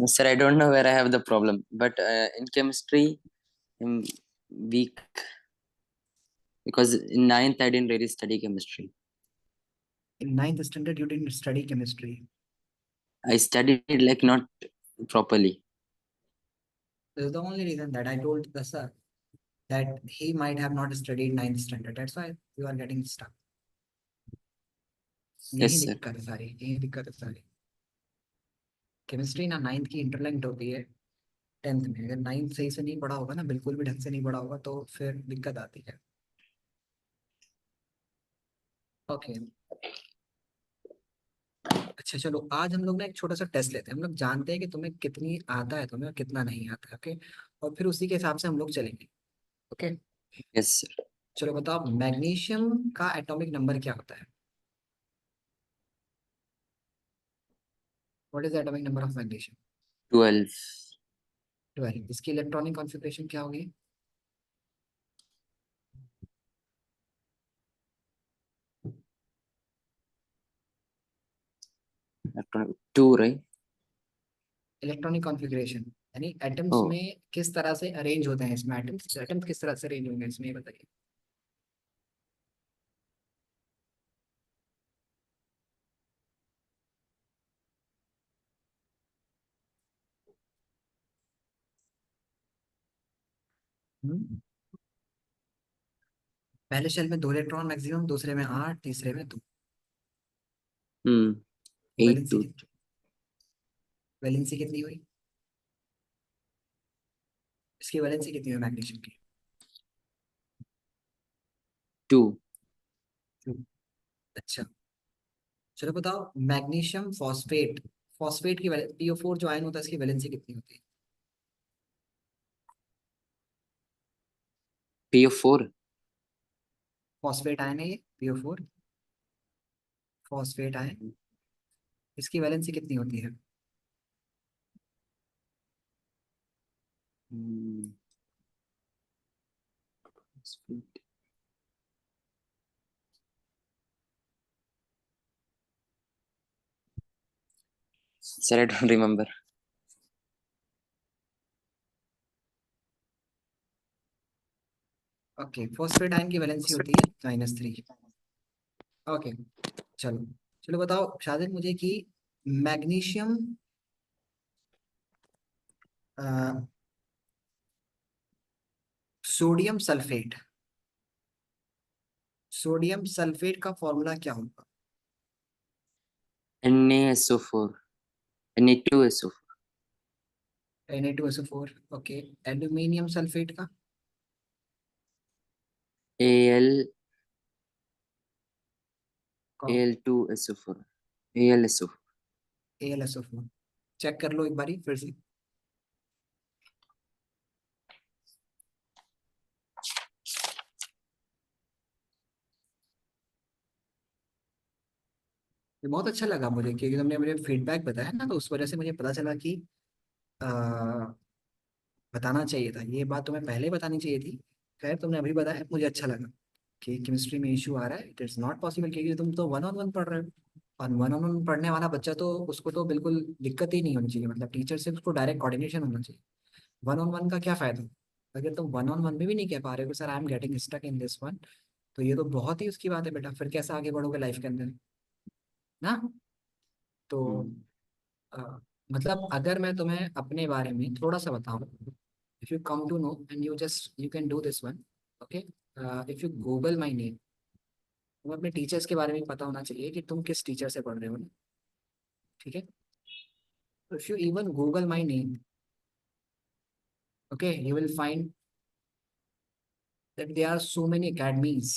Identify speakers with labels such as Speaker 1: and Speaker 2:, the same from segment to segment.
Speaker 1: Sir, I don't know where I have the problem, but in chemistry, I'm weak because in ninth I didn't really study chemistry.
Speaker 2: In ninth standard, you didn't study chemistry.
Speaker 1: I studied like not properly.
Speaker 2: This is the only reason that I told the sir that he might have not studied ninth standard. That's why you are getting stuck.
Speaker 1: Yes,
Speaker 2: यही
Speaker 1: sir.
Speaker 2: दिक्कत है सारी, यही दिक्कत है सारी। Chemistry ना ninth की इंटरलिंक्ड होती है टेंथ में। अगर नाइन्थ सही से नहीं पढ़ा होगा ना, बिल्कुल भी ढंग से नहीं पढ़ा होगा, तो फिर दिक्कत आती है। ओके, अच्छा चलो, आज हम लोग ना एक छोटा सा टेस्ट लेते हैं। हम लोग जानते हैं कि तुम्हें कितनी आता है तुम्हें और कितना नहीं आता है। ओके, और फिर उसी के हिसाब से हम लोग चलेंगे। Okay,
Speaker 1: Yes, sir.
Speaker 2: चलो बताओ, मैग्नीशियम का एटॉमिक नंबर क्या होता है? What is the atomic number of magnesium?
Speaker 1: 12.
Speaker 2: 12। इसकी इलेक्ट्रॉनिक कॉन्फ़िगरेशन क्या होगी?
Speaker 1: After 2, right?
Speaker 2: इलेक्ट्रॉनिक कॉन्फ़िगरेशन यानी एटम्स
Speaker 1: Oh,
Speaker 2: में किस तरह से अरेंज होते हैं इसमें, एटम्स एटम्स किस तरह से अरेंज होंगे इसमें, ये बताइए। हम्म? पहले शेल में 2 इलेक्ट्रॉन मैक्सिमम, दूसरे में 8, तीसरे में 2।
Speaker 1: 8
Speaker 2: वैलेंसी
Speaker 1: to
Speaker 2: कितनी, वैलेंसी कितनी हुई? इसकी वैलेंसी कितनी हुई मैग्नीशियम की?
Speaker 1: 2.
Speaker 2: अच्छा, चलो बताओ, मैग्नीशियम फॉस्फेट, फॉस्फेट की PO4 जो आयन होता है, इसकी वैलेंसी कितनी होती है?
Speaker 1: PO4.
Speaker 2: फॉस्फेट आयन है ये PO4, फॉस्फेट आयन, इसकी वैलेंसी कितनी होती है?
Speaker 1: Hmm. Sir, I don't remember.
Speaker 2: Okay, phosphate ion की वैलेंसी होती है -3। ओके, चलो, चलो बताओ शादिद मुझे कि magnesium sodium sulphate, sodium sulphate का फॉर्मूला क्या होगा?
Speaker 1: NaSO4. Na2SO4.
Speaker 2: Na2SO4। Okay, aluminium sulphate का?
Speaker 1: Al
Speaker 2: कौन?
Speaker 1: Al2SO4. AlSO4.
Speaker 2: AlSO4। चेक कर लो एक बारी फिर से। ये बहुत अच्छा लगा मुझे, क्योंकि तुमने मुझे फीडबैक बताया ना, तो उस वजह से मुझे पता चला कि आ, बताना चाहिए था, ये बात तुम्हें पहले बतानी चाहिए थी। खैर, तुमने अभी बताया, मुझे अच्छा लगा कि केमिस्ट्री में इशू आ रहा है। इट इज़ नॉट पॉसिबल, क्योंकि तुम तो 1-on-1 पढ़ रहे हो, और 1-on-1 पढ़ने वाला बच्चा तो उसको तो बिल्कुल दिक्कत ही नहीं होनी चाहिए, मतलब टीचर से उसको डायरेक्ट कोऑर्डिनेशन होना चाहिए। 1-on-1 का क्या फ़ायदा अगर तुम 1-on-1 में भी नहीं कह पा रहे हो sir I am getting stuck in this one, तो ये तो बहुत ही उसकी बात है बेटा, फिर कैसे आगे बढ़ोगे लाइफ के अंदर ना। तो
Speaker 1: Hmm.
Speaker 2: अ, मतलब अगर मैं तुम्हें अपने बारे में थोड़ा सा बताऊं, if you come to know and you can do this one. Okay, if you Google my name, तुम्हें अपने टीचर्स के बारे में पता होना चाहिए कि तुम किस टीचर से पढ़ रहे हो ना, ठीक है? If you even Google my name, okay, you will find that there are so many academies,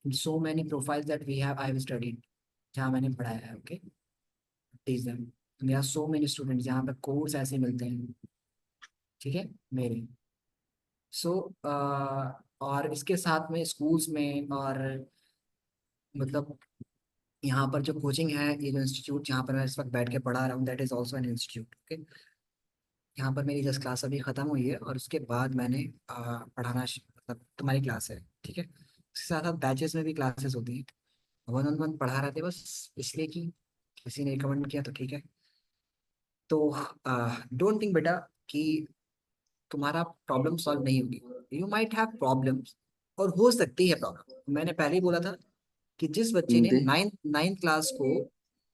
Speaker 2: so many profiles that I have studied, जहाँ मैंने पढ़ाया है। Okay, teach them, there are so many students जहाँ पे course ऐसे मिलते हैं, ठीक है मेरे। सो और इसके साथ में स्कूल्स में, और मतलब यहाँ पर जो कोचिंग है, ये जो इंस्टीट्यूट जहाँ पर मैं इस वक्त बैठ के पढ़ा रहा हूँ, that is also an institute. Okay, यहाँ पर मेरी जस्ट क्लास अभी ख़त्म हुई है, और उसके बाद मैंने मतलब तुम्हारी क्लास है, ठीक है? उसके साथ साथ बैचेस में भी क्लासेस होती हैं। 1-on-1 पढ़ा रहे थे बस इसलिए कि किसी ने रिकमेंड किया, तो ठीक है। तो डोंट थिंक बेटा कि तुम्हारा प्रॉब्लम सॉल्व नहीं होगी. यू माइट हैव प्रॉब्लम्स, और हो सकती है प्रॉब्लम. मैंने पहले ही बोला था कि जिस बच्चे ने
Speaker 1: दे
Speaker 2: नाइन्थ क्लास को,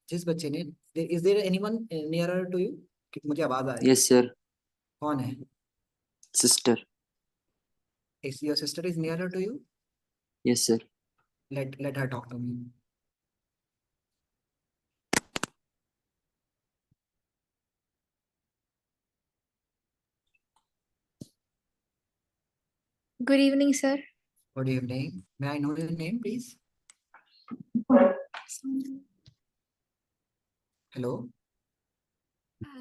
Speaker 2: जिस बच्चे ने, is there anyone nearer to you? मुझे आवाज आ रही है.
Speaker 1: Yes sir.
Speaker 2: कौन है?
Speaker 1: Sister.
Speaker 2: Is your sister is nearer to you?
Speaker 1: Yes sir.
Speaker 2: Let her talk to me.
Speaker 3: Good evening, sir.
Speaker 2: Good evening. May I know your name, please? Hello.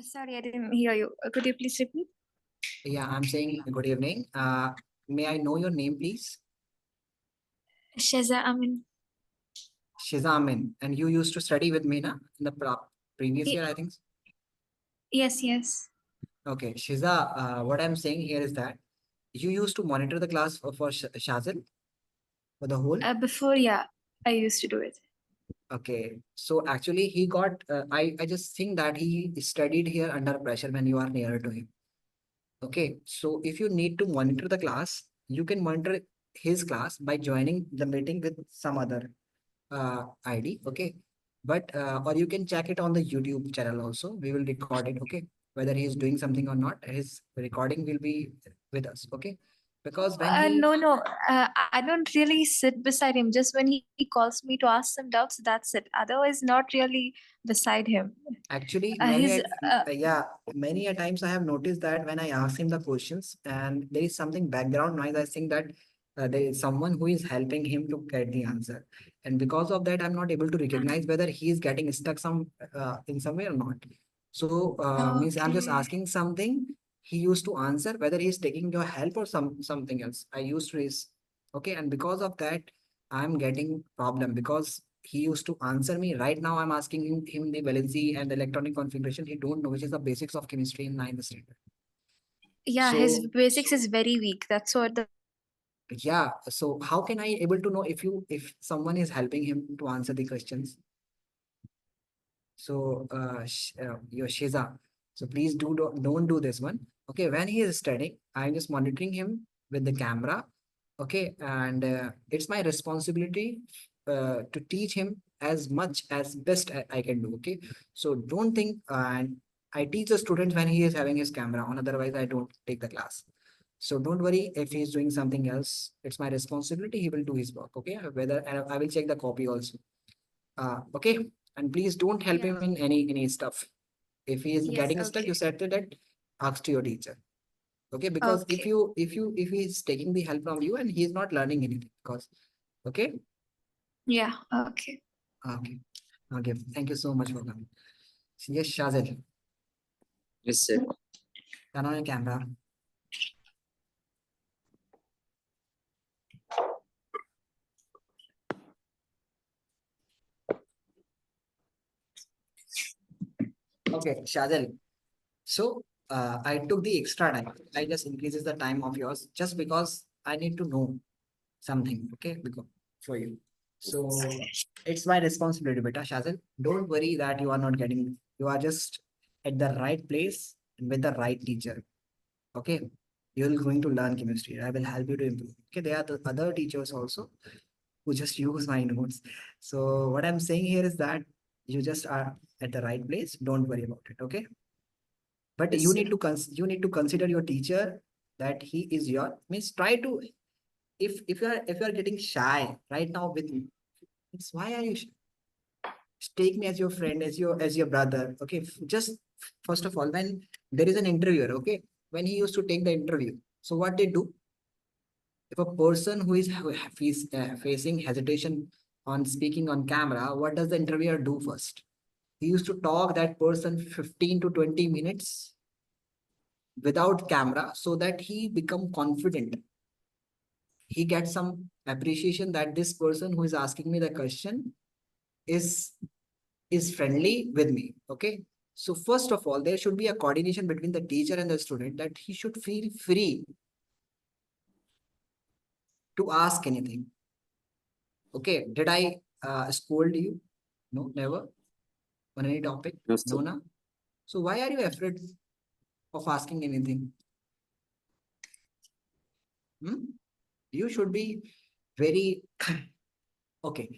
Speaker 3: Sorry, I didn't hear you. Could you please repeat?
Speaker 2: Yeah, I'm saying good evening. May I know your name, please?
Speaker 3: Shaza Amin.
Speaker 2: Shiza Amin. And you used to study with me, na? In the previous year, I think.
Speaker 3: Yes, yes.
Speaker 2: Okay, Shiza, what I'm saying here is that you used to monitor the class for Shazil for the whole.
Speaker 3: Before, yeah, I used to do it.
Speaker 2: Okay, so actually he got, I just think that he studied here under pressure when you are nearer to him. Okay, so if you need to monitor the class, you can monitor his class by joining the meeting with some other ID. Okay, but or you can check it on the YouTube channel also. We will record it. Okay, whether he is doing something or not, his recording will be with us. Okay, because when he
Speaker 3: No. I don't really sit beside him. Just when he calls me to ask some doubts, that's it. Otherwise, not really beside him.
Speaker 2: actually
Speaker 3: His
Speaker 2: yeah, many a times I have noticed that when I ask him the questions and there is something background noise, I think that there is someone who is helping him to get the answer, and because of that I'm not able to recognize whether he is getting stuck in some way or not. So means I'm just
Speaker 3: Okay.
Speaker 2: asking something, he used to answer whether he is taking your help or something else. I used to raise. Okay, and because of that I'm getting problem, because he used to answer me. Right now I'm asking him the valency and the electronic configuration. He don't know, which is the basics of chemistry in ninth standard.
Speaker 3: Yeah, his
Speaker 2: So
Speaker 3: basics is very weak. That's what the
Speaker 2: yeah, so how can I able to know if someone is helping him to answer the questions? So your Shiza, so please don't do this one. Okay, when he is studying, I'm just monitoring him with the camera. Okay, and it's my responsibility to teach him as much as best I can do. Okay, so don't think, and I teach the students when he is having his camera on, otherwise I don't take the class. So don't worry if he's doing something else. It's my responsibility. He will do his work. Okay, whether, and I will check the copy also. Okay, and please don't help
Speaker 3: Yeah.
Speaker 2: him in any stuff. If he is
Speaker 3: Yes,
Speaker 2: getting stuck, you
Speaker 3: okay.
Speaker 2: said that ask to your teacher. Okay, because
Speaker 3: Okay.
Speaker 2: if he is taking the help from you and he is not learning anything, because okay.
Speaker 3: Yeah, okay.
Speaker 2: Okay, okay, thank you so much for coming. Yes, Shazil,
Speaker 1: Yes sir.
Speaker 2: turn on your camera. Okay, Shazil. So I took the extra time. I just increases the time of yours just because I need to know something. Okay, because for you. So it's my responsibility, beta Shazil. Don't worry that you are not getting. You are just at the right place and with the right teacher. Okay, you're going to learn chemistry. I will help you to improve. Okay, there are the other teachers also who just use my notes. So what I'm saying here is that you just are at the right place. Don't worry about it. Okay. But
Speaker 1: Yes
Speaker 2: you
Speaker 1: sir.
Speaker 2: need to you need to consider your teacher, that he is your, means try to, if you are getting shy right now with me, it's why are you take me as your friend, as your brother. Okay, just first of all, when there is an interviewer, okay, when he used to take the interview, so what they do, if a person who is facing hesitation on speaking on camera, what does the interviewer do first? He used to talk that person 15 to 20 minutes without camera so that he become confident. He gets some appreciation that this person who is asking me the question is friendly with me. Okay, so first of all, there should be a coordination between the teacher and the student, that he should feel free to ask anything. Okay, did I scold you? No, never. On any topic?
Speaker 1: No sir.
Speaker 2: No, na? So why are you afraid of asking anything? You should be very okay.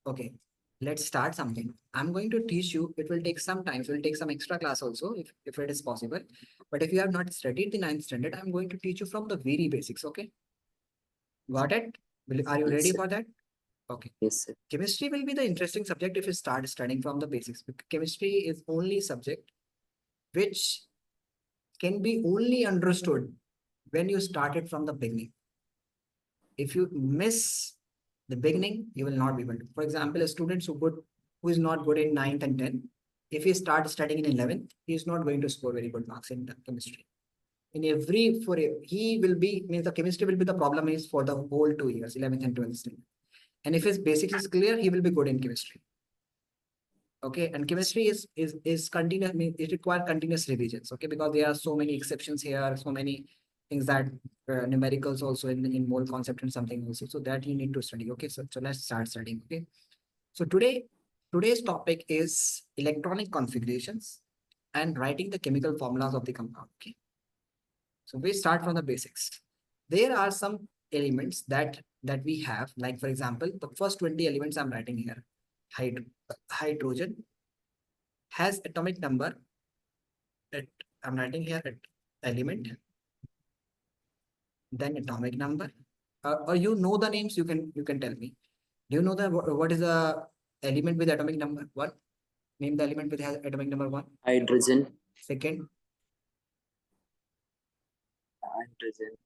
Speaker 2: Okay. Let's start something. I'm going to teach you. It will take some time. It will take some extra class also if it is possible. But if you have not studied the ninth standard, I'm going to teach you from the very basics. Okay. Got it? Are you
Speaker 1: Yes,
Speaker 2: ready
Speaker 1: sir.
Speaker 2: for that? Okay.
Speaker 1: Yes, sir.
Speaker 2: Chemistry will be the interesting subject if you start studying from the basics. Chemistry is only subject which can be only understood when you started from the beginning. If you miss the beginning, you will not be able to. For example, a student who is not good in 9th and 10th, if he starts studying in 11th, he is not going to score very good marks in the chemistry. In he will be, means the chemistry will be the problem is for the whole 2 years, 11th and 12th standard. And if his basics is clear, he will be good in chemistry. Okay, and chemistry is continuous, it requires continuous revisions. Okay, because there are so many exceptions here, so many things that numericals also in mole concept and something also. So that you need to study. Okay, so let's start studying. Okay, so today's topic is electronic configurations and writing the chemical formulas of the compound. Okay, so we start from the basics. There are some elements that we have, like for example, the first 20 elements I'm writing here. Hydrogen has atomic number at, I'm writing here at element, then atomic number. Or you know the names, you can tell me. Do you know what is the element with atomic number 1? Name the element with atomic number 1.
Speaker 1: Hydrogen.
Speaker 2: Second,
Speaker 1: Hydrogen.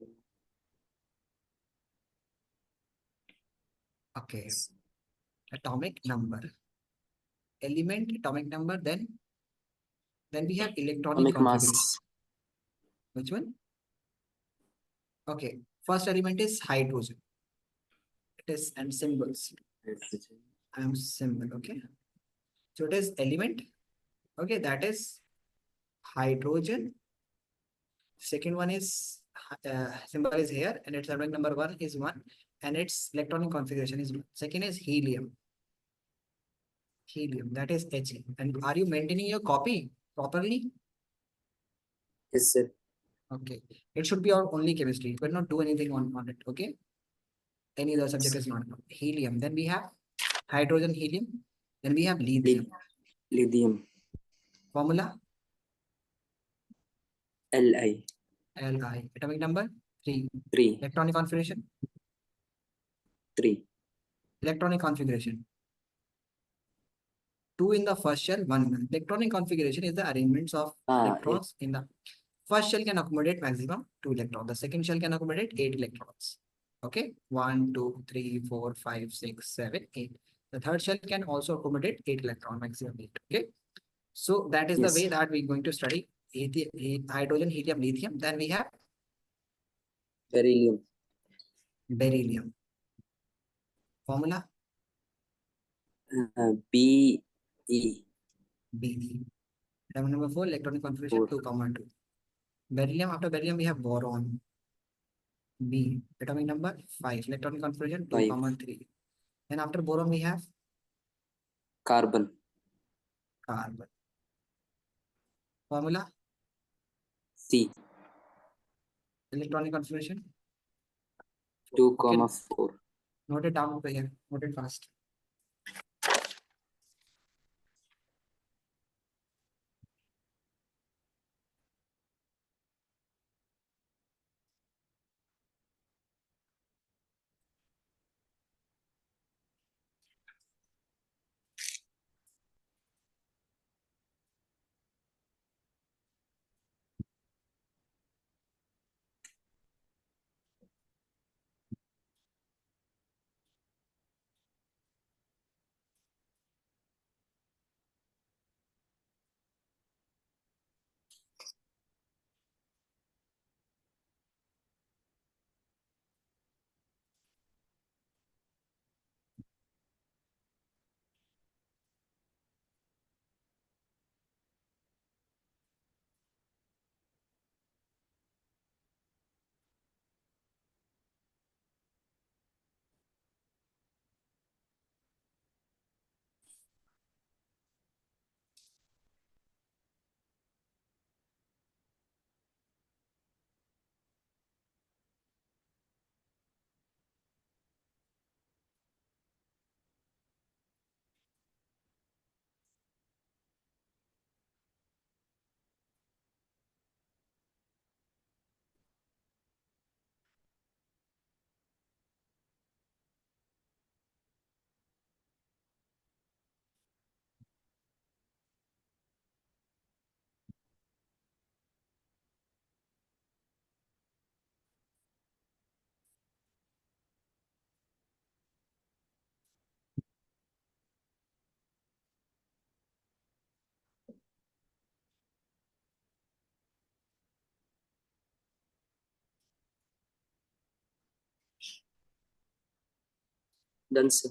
Speaker 2: okay. Atomic number. Element, atomic number, then we have electronic
Speaker 1: Atomic
Speaker 2: configuration.
Speaker 1: mass.
Speaker 2: Which one? Okay. First element is hydrogen. It is and symbols.
Speaker 1: Hydrogen.
Speaker 2: I am symbol. Okay. So it is element. Okay, that is hydrogen. Second one is symbol is here, and its atomic number 1 is 1, and its electronic configuration is 1. Second is helium. Helium, that is He. And are you maintaining your copy properly?
Speaker 1: Yes, sir.
Speaker 2: Okay. It should be our only chemistry. You cannot do anything on it. Okay. Any other subject is not allowed. Helium. Then we have hydrogen, helium. Then we have lithium.
Speaker 1: Lithium.
Speaker 2: Formula
Speaker 1: Li.
Speaker 2: Li. Atomic number 3.
Speaker 1: 3.
Speaker 2: Electronic configuration.
Speaker 1: 3.
Speaker 2: Electronic configuration. 2 in the first shell, 1 in the electronic configuration is the arrangements of electrons in the first shell can accommodate maximum 2 electrons. The second shell can accommodate 8 electrons. Okay, 1, 2, 3, 4, 5, 6, 7, 8. The third shell can also accommodate 8 electrons, maximum 8. Okay, so that is the way that we're going to study hydrogen, helium, lithium. Then we have
Speaker 1: Beryllium.
Speaker 2: beryllium. Formula
Speaker 1: Be.
Speaker 2: Be. Number 4, electronic configuration 2, 2. Beryllium, after beryllium we have boron. B. Atomic number 5. Electronic configuration 2, 3. Then after boron we have
Speaker 1: Carbon.
Speaker 2: carbon. Formula
Speaker 1: C.
Speaker 2: electronic configuration
Speaker 1: 2,
Speaker 2: okay.
Speaker 1: 4.
Speaker 2: Note it down over here. Note it fast.
Speaker 1: Done, sir.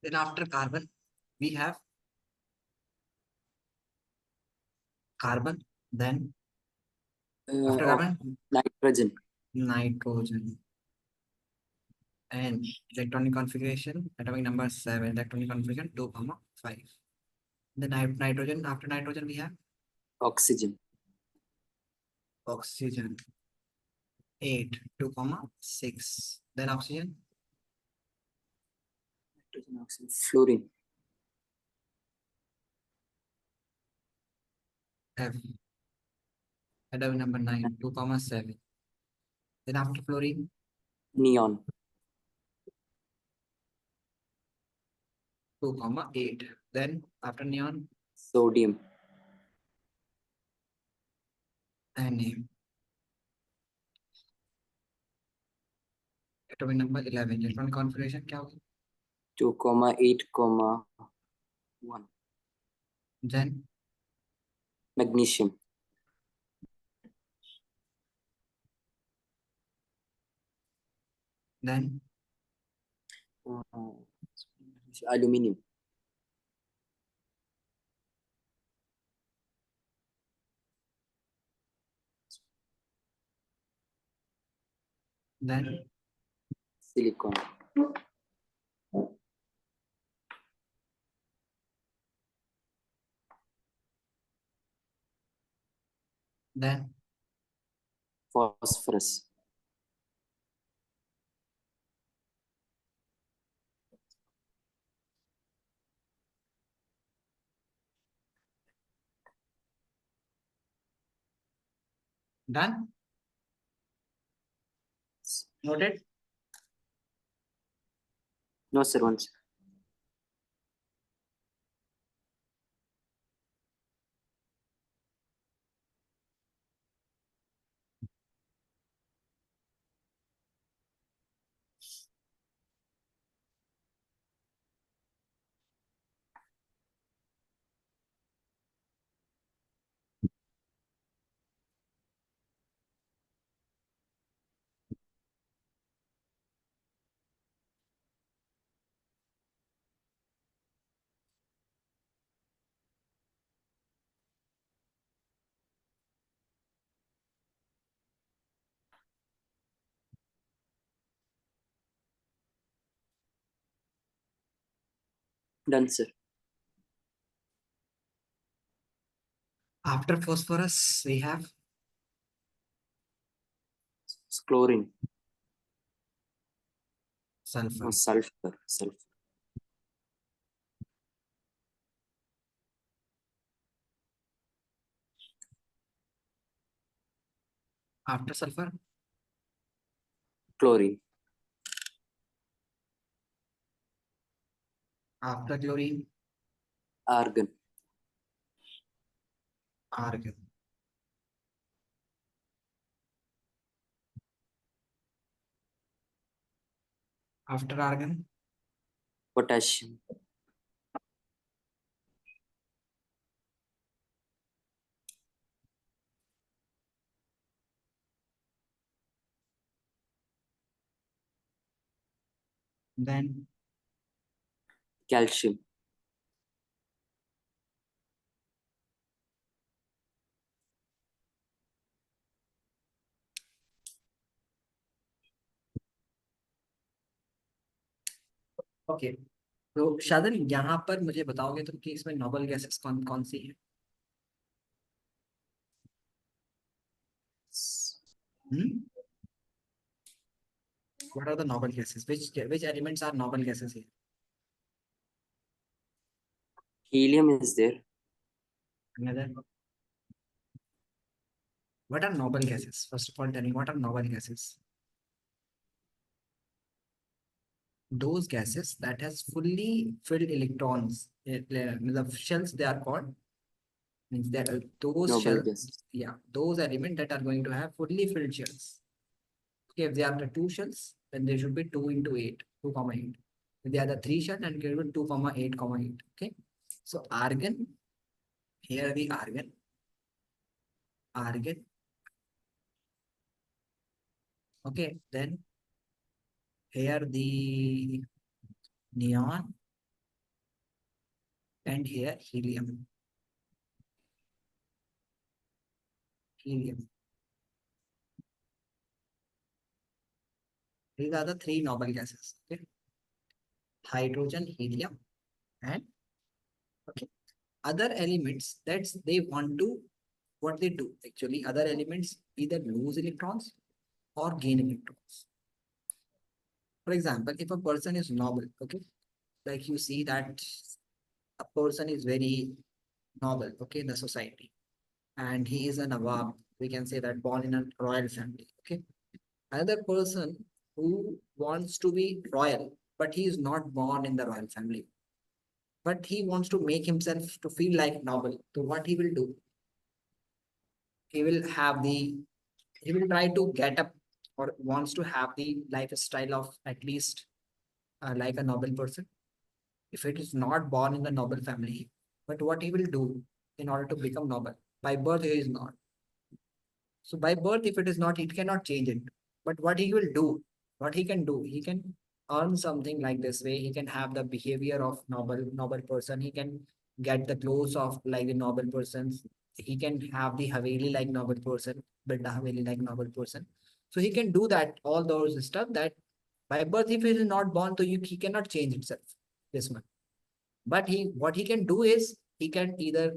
Speaker 2: Then after carbon, we have carbon. Then after carbon,
Speaker 1: Nitrogen.
Speaker 2: nitrogen. And electronic configuration, atomic number 7, electronic configuration 2, 5. Then nitrogen, after nitrogen, we have
Speaker 1: Oxygen.
Speaker 2: oxygen 8, 2, 6. Then oxygen,
Speaker 1: Nitrogen, oxygen. Fluorine.
Speaker 2: F. Atomic number 9, 2, 7. Then after fluorine,
Speaker 1: Neon.
Speaker 2: 2, 8. Then after neon,
Speaker 1: Sodium.
Speaker 2: Na. Atomic number 11. Electron configuration क्या होगी?
Speaker 1: 2, 8, 1.
Speaker 2: Then
Speaker 1: Magnesium.
Speaker 2: then
Speaker 1: Aluminium.
Speaker 2: then
Speaker 1: Silicon.
Speaker 2: then
Speaker 1: Phosphorus.
Speaker 2: done. Noted.
Speaker 1: No, sir. Once. Done, sir.
Speaker 2: After phosphorus, we have
Speaker 1: Chlorine.
Speaker 2: sulfur.
Speaker 1: No, sulfur. Sulfur.
Speaker 2: After sulfur,
Speaker 1: Chlorine.
Speaker 2: after chlorine,
Speaker 1: Argon.
Speaker 2: argon. After argon,
Speaker 1: Potassium.
Speaker 2: then
Speaker 1: Calcium.
Speaker 2: Okay. तो शादन यहाँ पर मुझे बताओगे तुम कि इसमें noble gases कौन कौन सी है? What are the noble gases? Which elements are noble gases here?
Speaker 1: Helium is there.
Speaker 2: Another. What are noble gases? First of all, tell me what are noble gases? Those gases that has fully filled electrons. The shells they are called. Means that those
Speaker 1: Noble
Speaker 2: shells,
Speaker 1: gases.
Speaker 2: yeah, those elements that are going to have fully filled shells. Okay, if they are the 2 shells, then they should be 2 into 8, 2,8. If they are the 3 shells, then it will be 2,8,8. Okay, so argon, here the argon, argon. Okay, then here the neon, and here helium. Helium. These are the three noble gases. Okay. Hydrogen, helium, and okay. Other elements that they want to, what they do actually, other elements either lose electrons or gain electrons. For example, if a person is noble, okay, like you see that a person is very noble, okay, in the society, and he is a Nawab, we can say that born in a royal family, okay. Another person who wants to be royal, but he is not born in the royal family, but he wants to make himself to feel like noble. So what he will do? He will have the, he will try to get up or wants to have the lifestyle of at least like a noble person. If it is not born in the noble family, but what he will do in order to become noble? By birth, he is not. So by birth, if it is not, it cannot change it. But what he will do, what he can do, he can earn something like this way. He can have the behavior of noble person. He can get the clothes of like the noble persons. He can have the Haveli like noble person, build a Haveli like noble person. So he can do that, all those stuff that by birth, if he is not born, so he cannot change itself. This one. But what he can do is he can either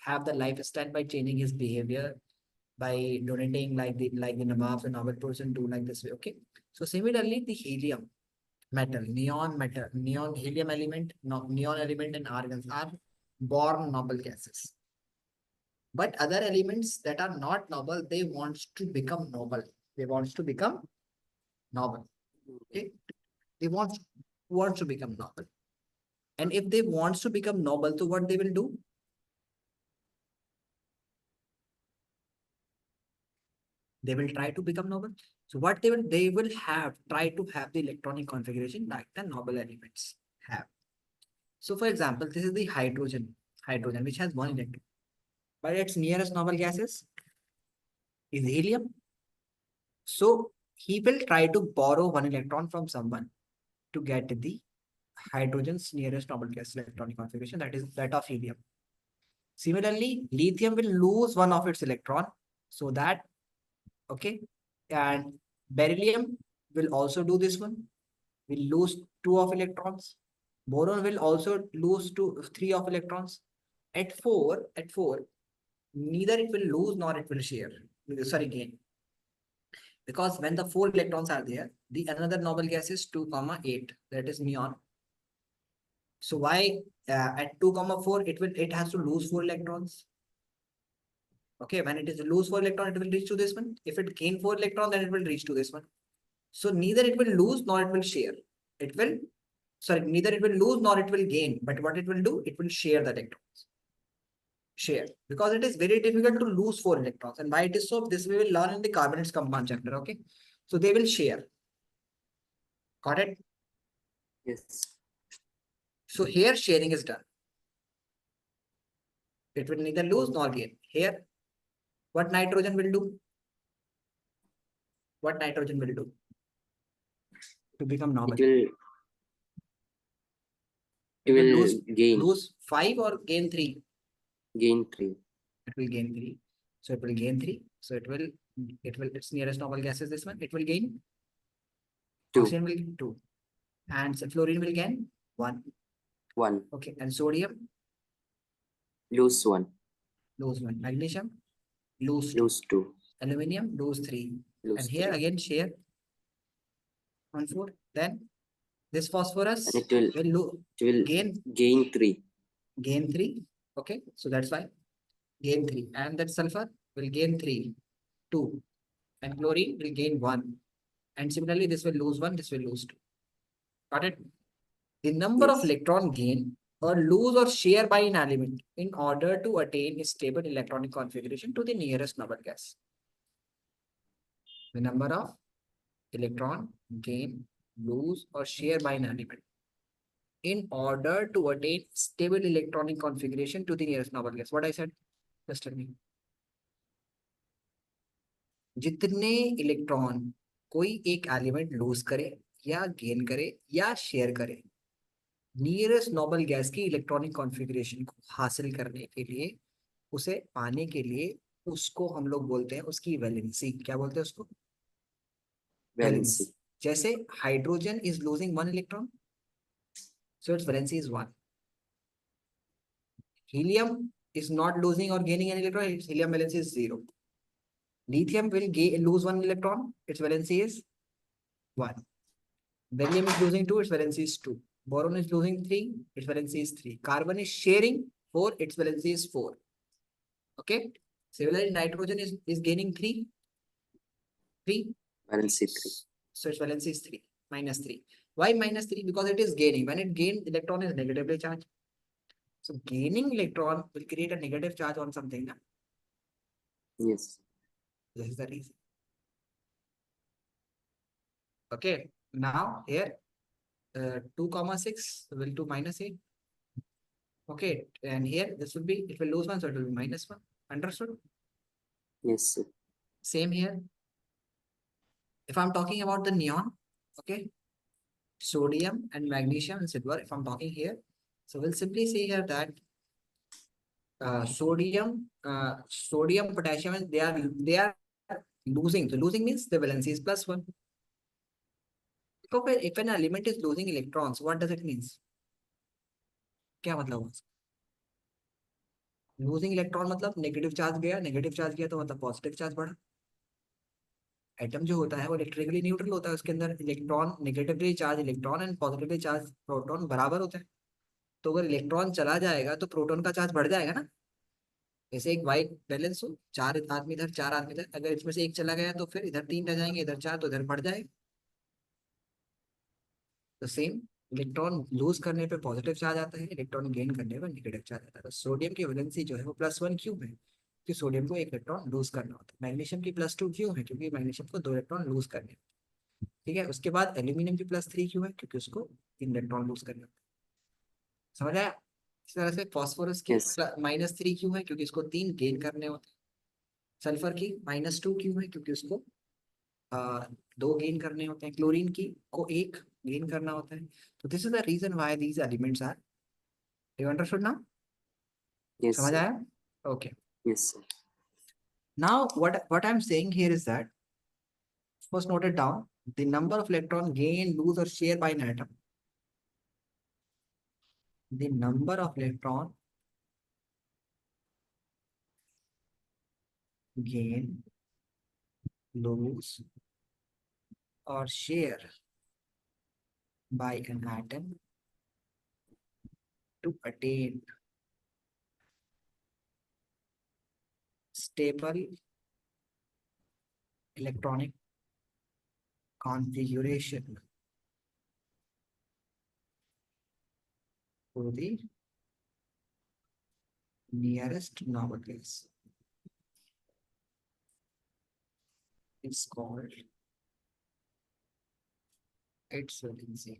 Speaker 2: have the lifestyle by changing his behavior, by donating like the Nawabs and noble person do like this way. Okay. So similarly, the helium metal, neon helium element, neon element and argons are born noble gases. But other elements that are not noble, they want to become noble. They want to become noble. Okay. They want to become noble. And if they want to become noble, so what they will do? They will try to become noble. So what they will have, try to have the electronic configuration like the noble elements have. So for example, this is the hydrogen, which has one electron. But its nearest noble gases is helium. So he will try to borrow one electron from someone to get the hydrogen's nearest noble gas electronic configuration, that is that of helium. Similarly, lithium will lose one of its electron, so that, okay, and beryllium will also do this one, will lose 2 of electrons. Boron will also lose 3 of electrons. At 4, neither it will lose nor it will share. Sorry, gain. Because when the 4 electrons are there, the another noble gas is 2,8, that is neon. So why at 2,4 it has to lose 4 electrons? Okay, when it is lose 4 electron, it will reach to this one. If it gain 4 electron, then it will reach to this one. So neither it will lose nor it will share. It will, sorry, neither it will lose nor it will gain. But what it will do, it will share the electrons. Share. Because it is very difficult to lose 4 electrons. And why it is so? This we will learn in the carbonates compound chapter. Okay. So they will share. Got it?
Speaker 1: Yes.
Speaker 2: So here sharing is done. It will neither lose nor gain. Here, what nitrogen will do? What nitrogen will do? To become normal.
Speaker 1: It will
Speaker 2: lose 5 or gain 3?
Speaker 1: Gain 3.
Speaker 2: It will gain 3. So it will gain 3. So it will, its nearest noble gas is this one. It will gain
Speaker 1: 2.
Speaker 2: Oxygen will gain 2. And fluorine will gain 1.
Speaker 1: 1.
Speaker 2: Okay. And sodium?
Speaker 1: Lose 1.
Speaker 2: Lose 1. Magnesium? Lose
Speaker 1: 2.
Speaker 2: Aluminium? Lose 3.
Speaker 1: Lose
Speaker 2: and here
Speaker 1: 3.
Speaker 2: again share 1, 4. Then this phosphorus
Speaker 1: And it will gain 3.
Speaker 2: Gain 3. Okay. So that's why gain 3. And that sulfur will gain 3. 2. And chlorine will gain 1. And similarly, this will lose 1, this will lose 2. Got it? The number of electron gain or lose or share by an element in order to attain a stable electronic configuration to the nearest noble gas. The number of electron gain, lose or share by an element in order to attain stable electronic configuration to the nearest noble gas. What I said? Just tell me. जितने electron कोई एक element loose करे या gain करे या share करे। Nearest noble gas की electronic configuration को हासिल करने के लिए, उसे पाने के लिए, उसको हम लोग बोलते हैं उसकी वैलेंसी। क्या बोलते हैं उसको?
Speaker 1: वैलेंसी।
Speaker 2: जैसे hydrogen is losing 1 electron, so its valency is 1. Helium is not losing or gaining an electron, its helium valency is 0. Lithium will lose 1 electron, its valency is 1. Beryllium is losing 2, its valency is 2. Boron is losing 3, its valency is 3. Carbon is sharing 4, its valency is 4. Okay. Similarly, nitrogen is gaining 3.
Speaker 1: Valency 3.
Speaker 2: So its valency is 3, minus 3. Why minus 3? Because it is gaining. When it gains, electron is negatively charged. So gaining electron will create a negative charge on something. Na?
Speaker 1: Yes.
Speaker 2: This is the reason. Okay. Now here 2,6 will to minus 8. Okay. And here this will be, it will lose 1, so it will be minus 1. Understood?
Speaker 1: Yes, sir.
Speaker 2: Same here. If I'm talking about the neon, okay, sodium and magnesium and silver, if I'm talking here, so we'll simply say here that sodium, potassium, and they are losing. So losing means the valency is +1. So if an element is losing electrons, what does it means? क्या मतलब हुआ? Losing electron मतलब negative charge गया तो मतलब positive charge बढ़ा। Atom जो होता है वो इलेक्ट्रिकली न्यूट्रल होता है, उसके अंदर electron, negatively charge electron and positively charge proton बराबर होते हैं। तो अगर इलेक्ट्रॉन चला जाएगा तो प्रोटॉन का चार्ज बढ़ जाएगा ना। जैसे एक वाइट बैलेंस हो, 4 आदमी इधर 4 आदमी इधर, अगर इसमें से एक चला गया तो फिर इधर 3 रह जाएंगे, इधर 4, तो इधर बढ़ जाएगा। तो सेम, इलेक्ट्रॉन लूज करने पे पॉजिटिव चार्ज आता है, इलेक्ट्रॉन गेन करने पर नेगेटिव चार्ज आता है। तो सोडियम की वैलेंसी जो है वो +1 क्यों है? क्योंकि सोडियम को 1 इलेक्ट्रॉन लूज करना होता है। मैग्नीशियम की +2 क्यों है? क्योंकि मैग्नीशियम को 2 इलेक्ट्रॉन लूज करने। ठीक है। उसके बाद एल्यूमिनियम की +3 क्यों है? क्योंकि उसको 3 इलेक्ट्रॉन लूज करने होते हैं। समझ आया? इस तरह से फॉस्फोरस की
Speaker 1: Yes.
Speaker 2: -3 क्यों है? क्योंकि इसको 3 गेन करने होते हैं। सल्फर की -2 क्यों है? क्योंकि उसको 2 गेन करने होते हैं। क्लोरीन की को 1 गेन करना होता है। तो this is the reason why these elements are, you understood now?
Speaker 1: Yes,
Speaker 2: समझ
Speaker 1: sir.
Speaker 2: आया? Okay.
Speaker 1: Yes, sir.
Speaker 2: Now what I'm saying here is that, first note it down, the number of electron gain, lose or share by an atom. The number of electron gain, lose or share by an atom to attain stable electronic configuration to the nearest noble gas. It's called its valency.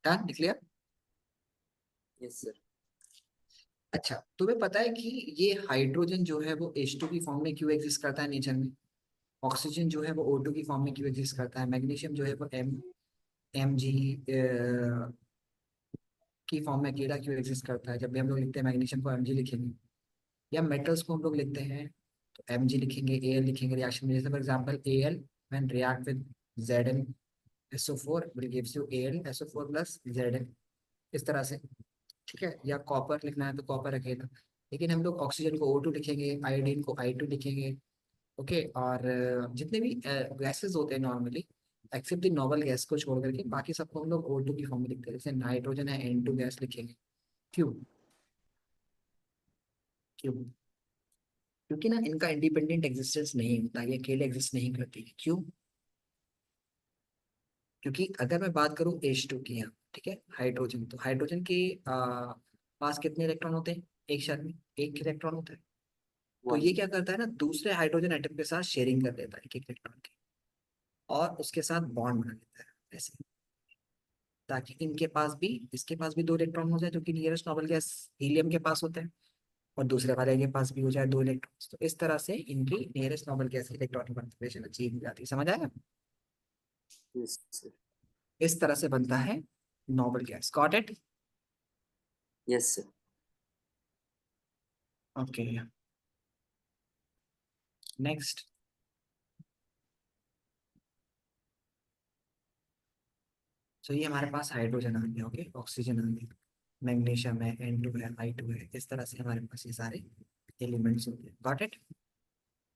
Speaker 2: Done? Clear?
Speaker 1: Yes, sir.
Speaker 2: अच्छा, तुम्हें पता है कि ये hydrogen जो है वो H2 की फॉर्म में क्यों एग्जिस्ट करता है नेचर में? ऑक्सीजन जो है वो O2 की फॉर्म में क्यों एग्जिस्ट करता है? मैग्नीशियम जो है वो Mg की फॉर्म में अकेला क्यों एग्जिस्ट करता है? जब भी हम लोग लिखते हैं मैग्नीशियम को Mg लिखेंगे, या मेटल्स को हम लोग लिखते हैं तो Mg लिखेंगे, Al लिखेंगे रिएक्शन में। जैसे for example Al when react with Zn SO4 will gives you Al SO4 plus Zn, इस तरह से, ठीक है। या कॉपर लिखना है तो कॉपर रखेगा, लेकिन हम लोग ऑक्सीजन को O2 लिखेंगे, आयोडीन को I2 लिखेंगे, ओके। और जितने भी गैसेस होते हैं normally, except the noble gas को छोड़ करके बाकी सबको हम लोग O2 की फॉर्म में लिखते हैं। जैसे नाइट्रोजन है N2 गैस लिखेंगे। क्यों? क्यों? क्योंकि ना इनका इंडिपेंडेंट एग्जिस्टेंस नहीं होता, ये अकेले एग्जिस्ट नहीं करती है। क्यों? क्योंकि अगर मैं बात करूं H2 की यहाँ, ठीक है, हाइड्रोजन, तो हाइड्रोजन के पास कितने इलेक्ट्रॉन होते हैं? एक शर्त में एक इलेक्ट्रॉन होता है। तो
Speaker 1: वन।
Speaker 2: ये क्या करता है ना, दूसरे हाइड्रोजन एटम के साथ शेयरिंग कर लेता है एक एक इलेक्ट्रॉन की, और उसके साथ बॉन्ड बना लेता है ऐसे, ताकि इनके पास भी, इसके पास भी 2 इलेक्ट्रॉन हो जाए, जो कि नियरेस्ट नोबल गैस हीलियम के पास होते हैं, और दूसरे वाले के पास भी हो जाए 2 इलेक्ट्रॉन। तो इस तरह से इनकी नियरेस्ट नोबल गैस की इलेक्ट्रॉनिक कॉन्फ़िगरेशन अचीव हो जाती है। समझ आया?
Speaker 1: Yes sir.
Speaker 2: इस तरह से बनता है noble gas. Got it?
Speaker 1: Yes sir.
Speaker 2: Okay, next. तो ये हमारे पास हाइड्रोजन आ गया, ओके, ऑक्सीजन आ गया, मैग्नीशियम है, N2 है, I2 है, इस तरह से हमारे पास ये सारे एलिमेंट्स होते हैं। Got it?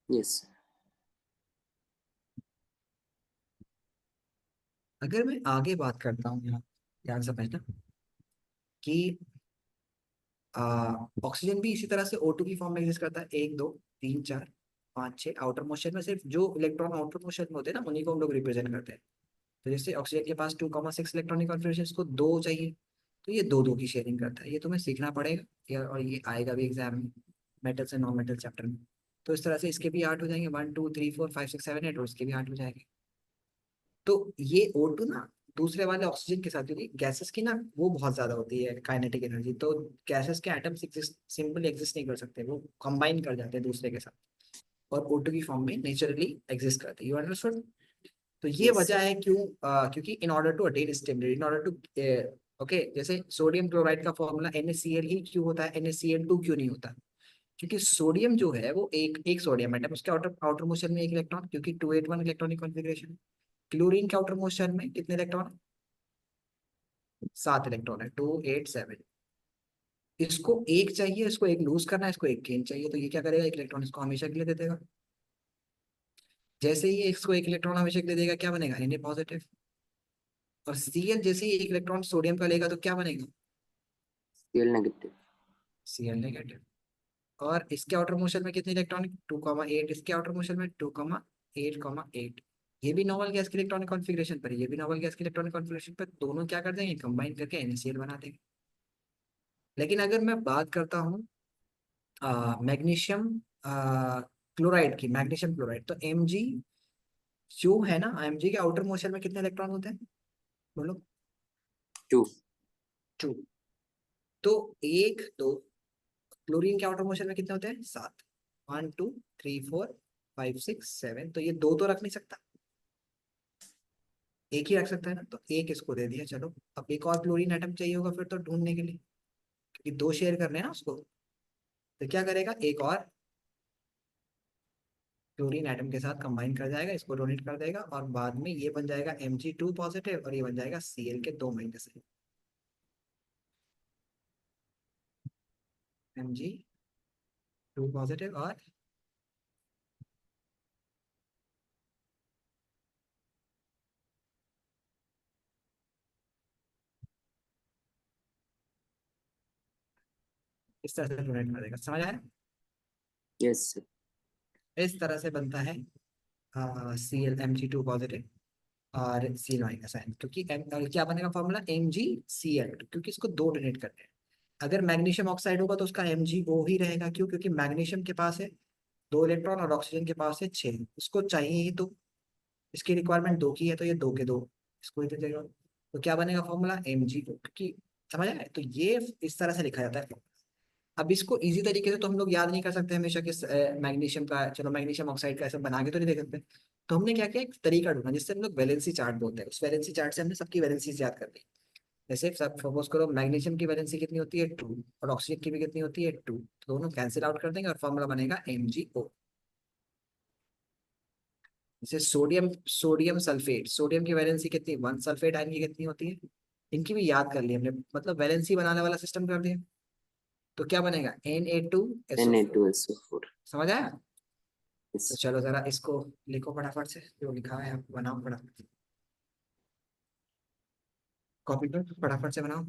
Speaker 1: यस।
Speaker 2: अगर मैं आगे बात करता हूँ यहाँ, ध्यान समझना कि ऑक्सीजन भी इसी तरह से O2 की फॉर्म में एग्जिस्ट करता है। 1 2 3 4 5 6 आउटर मोशन में सिर्फ जो इलेक्ट्रॉन आउटर मोशन में होते हैं ना, उन्हीं को हम लोग रिप्रेजेंट करते हैं। तो जैसे ऑक्सीजन के पास 2,6 इलेक्ट्रॉनिक कॉन्फ़िगरेशन, इसको 2 चाहिए, तो ये 2 2 की शेयरिंग करता है। ये तुम्हें सीखना पड़ेगा यार, और ये आएगा भी एग्जाम में, metals and non metal chapter में। तो इस तरह से इसके भी 8 हो जाएंगे, 1 2 3 4 5 6 7 8, और इसके भी 8 हो जाएंगे। तो ये O2 ना दूसरे वाले ऑक्सीजन के साथ, क्योंकि गैसेस की ना वो बहुत ज्यादा होती है काइनेटिक एनर्जी, तो गैसेस के एटम्स सिंपली एग्जिस्ट नहीं कर सकते, वो कंबाइन कर जाते हैं दूसरे के साथ, और O2 की फॉर्म में नेचुरली एग्जिस्ट करते हैं। You understood? तो ये
Speaker 1: Yes,
Speaker 2: वजह
Speaker 1: sir.
Speaker 2: है क्यों, क्योंकि in order to attain stability, in order to, okay, जैसे सोडियम क्लोराइड का फॉर्मूला NaCl ही क्यों होता है, NaCl2 क्यों नहीं होता? क्योंकि सोडियम जो है वो एक एक सोडियम एटम, उसके आउटर आउटर मोशन में एक इलेक्ट्रॉन, क्योंकि 281 इलेक्ट्रॉनिक कॉन्फ़िगरेशन। क्लोरीन के आउटर मोशन में कितने इलेक्ट्रॉन है? 7 इलेक्ट्रॉन है, 287। इसको एक चाहिए, इसको एक लूज करना है, इसको एक गेन चाहिए, तो ये क्या करेगा, एक इलेक्ट्रॉन इसको हमेशा के लिए दे देगा। जैसे ही इसको एक इलेक्ट्रॉन हमेशा के लिए देगा, क्या बनेगा, Na पॉजिटिव। और Cl जैसे ही एक इलेक्ट्रॉन सोडियम का लेगा तो क्या बनेगा,
Speaker 1: Cl negative.
Speaker 2: Cl negative. और इसके आउटर मोशन में कितने इलेक्ट्रॉन, 2,8, इसके आउटर मोशन में 2,8,8। ये भी नॉर्मल गैस के इलेक्ट्रॉनिक कॉन्फ़िगरेशन पर, ये भी नॉर्मल गैस के इलेक्ट्रॉनिक कॉन्फ़िगरेशन पर, दोनों क्या कर देंगे, कंबाइन करके NaCl बना देंगे। लेकिन अगर मैं बात करता हूँ मैग्नीशियम क्लोराइड की, मैग्नीशियम क्लोराइड, तो Mg जो है ना, Mg के आउटर मोशन में कितने इलेक्ट्रॉन होते हैं, बोलो?
Speaker 1: 2.
Speaker 2: 2। तो 1 2, क्लोरीन के आउटर मोशन में कितने होते हैं, 7। 1 2 3 4 5 6 7, तो ये 2 तो रख नहीं सकता, एक ही रख सकता है ना, तो एक इसको दे दिया। चलो, अब एक और क्लोरीन एटम चाहिए होगा फिर तो ढूंढने के लिए, क्योंकि 2 शेयर करने हैं ना उसको, तो क्या करेगा, एक और क्लोरीन एटम के साथ कंबाइन कर जाएगा, इसको डोनेट कर देगा, और बाद में ये बन जाएगा Mg2 पॉजिटिव, और ये बन जाएगा Cl के 2 माइनस है, Mg2 पॉजिटिव, और इस तरह से डोनेट कर देगा। समझ आया?
Speaker 1: Yes, sir.
Speaker 2: इस तरह से बनता है Cl Mg2 पॉजिटिव और Cl माइनस आयन, क्योंकि क्या बनेगा फॉर्मूला, MgCl2, क्योंकि इसको 2 डोनेट करते हैं। अगर मैग्नीशियम ऑक्साइड होगा तो उसका MgO ही रहेगा। क्यों? क्योंकि मैग्नीशियम के पास है 2 इलेक्ट्रॉन और ऑक्सीजन के पास है 6, उसको चाहिए ही तो, इसकी रिक्वायरमेंट 2 की है, तो ये 2 के 2 इसको ही दे देगा। तो क्या बनेगा फॉर्मूला, MgO, क्योंकि समझ आया? तो ये इस तरह से लिखा जाता है। अब इसको इजी तरीके से तो हम लोग याद नहीं कर सकते हमेशा कि मैग्नीशियम का, चलो मैग्नीशियम ऑक्साइड का ऐसा बना के तो नहीं देख सकते। तो हमने क्या किया, एक तरीका ढूंढा जिससे हम लोग वैलेंसी चार्ट बोलते हैं, उस वैलेंसी चार्ट से हमने सबकी वैलेंसी याद कर ली। जैसे सब सपोज करो, मैग्नीशियम की वैलेंसी कितनी होती है, 2, और ऑक्सीजन की भी कितनी होती है, 2, तो दोनों कैंसिल आउट कर देंगे और फॉर्मूला बनेगा MgO। जैसे सोडियम सोडियम सल्फेट, सोडियम की वैलेंसी कितनी, 1, सल्फेट आयन की कितनी होती है, इनकी भी याद कर ली हमने, मतलब वैलेंसी बनाने वाला सिस्टम कर दिया। तो क्या बनेगा, Na2SO4।
Speaker 1: Na2SO4।
Speaker 2: समझ आया?
Speaker 1: Yes.
Speaker 2: तो चलो जरा इसको लिखो फटाफट से, जो लिखा है आप बनाओ फटाफट, कॉपी पर फटाफट से बनाओ।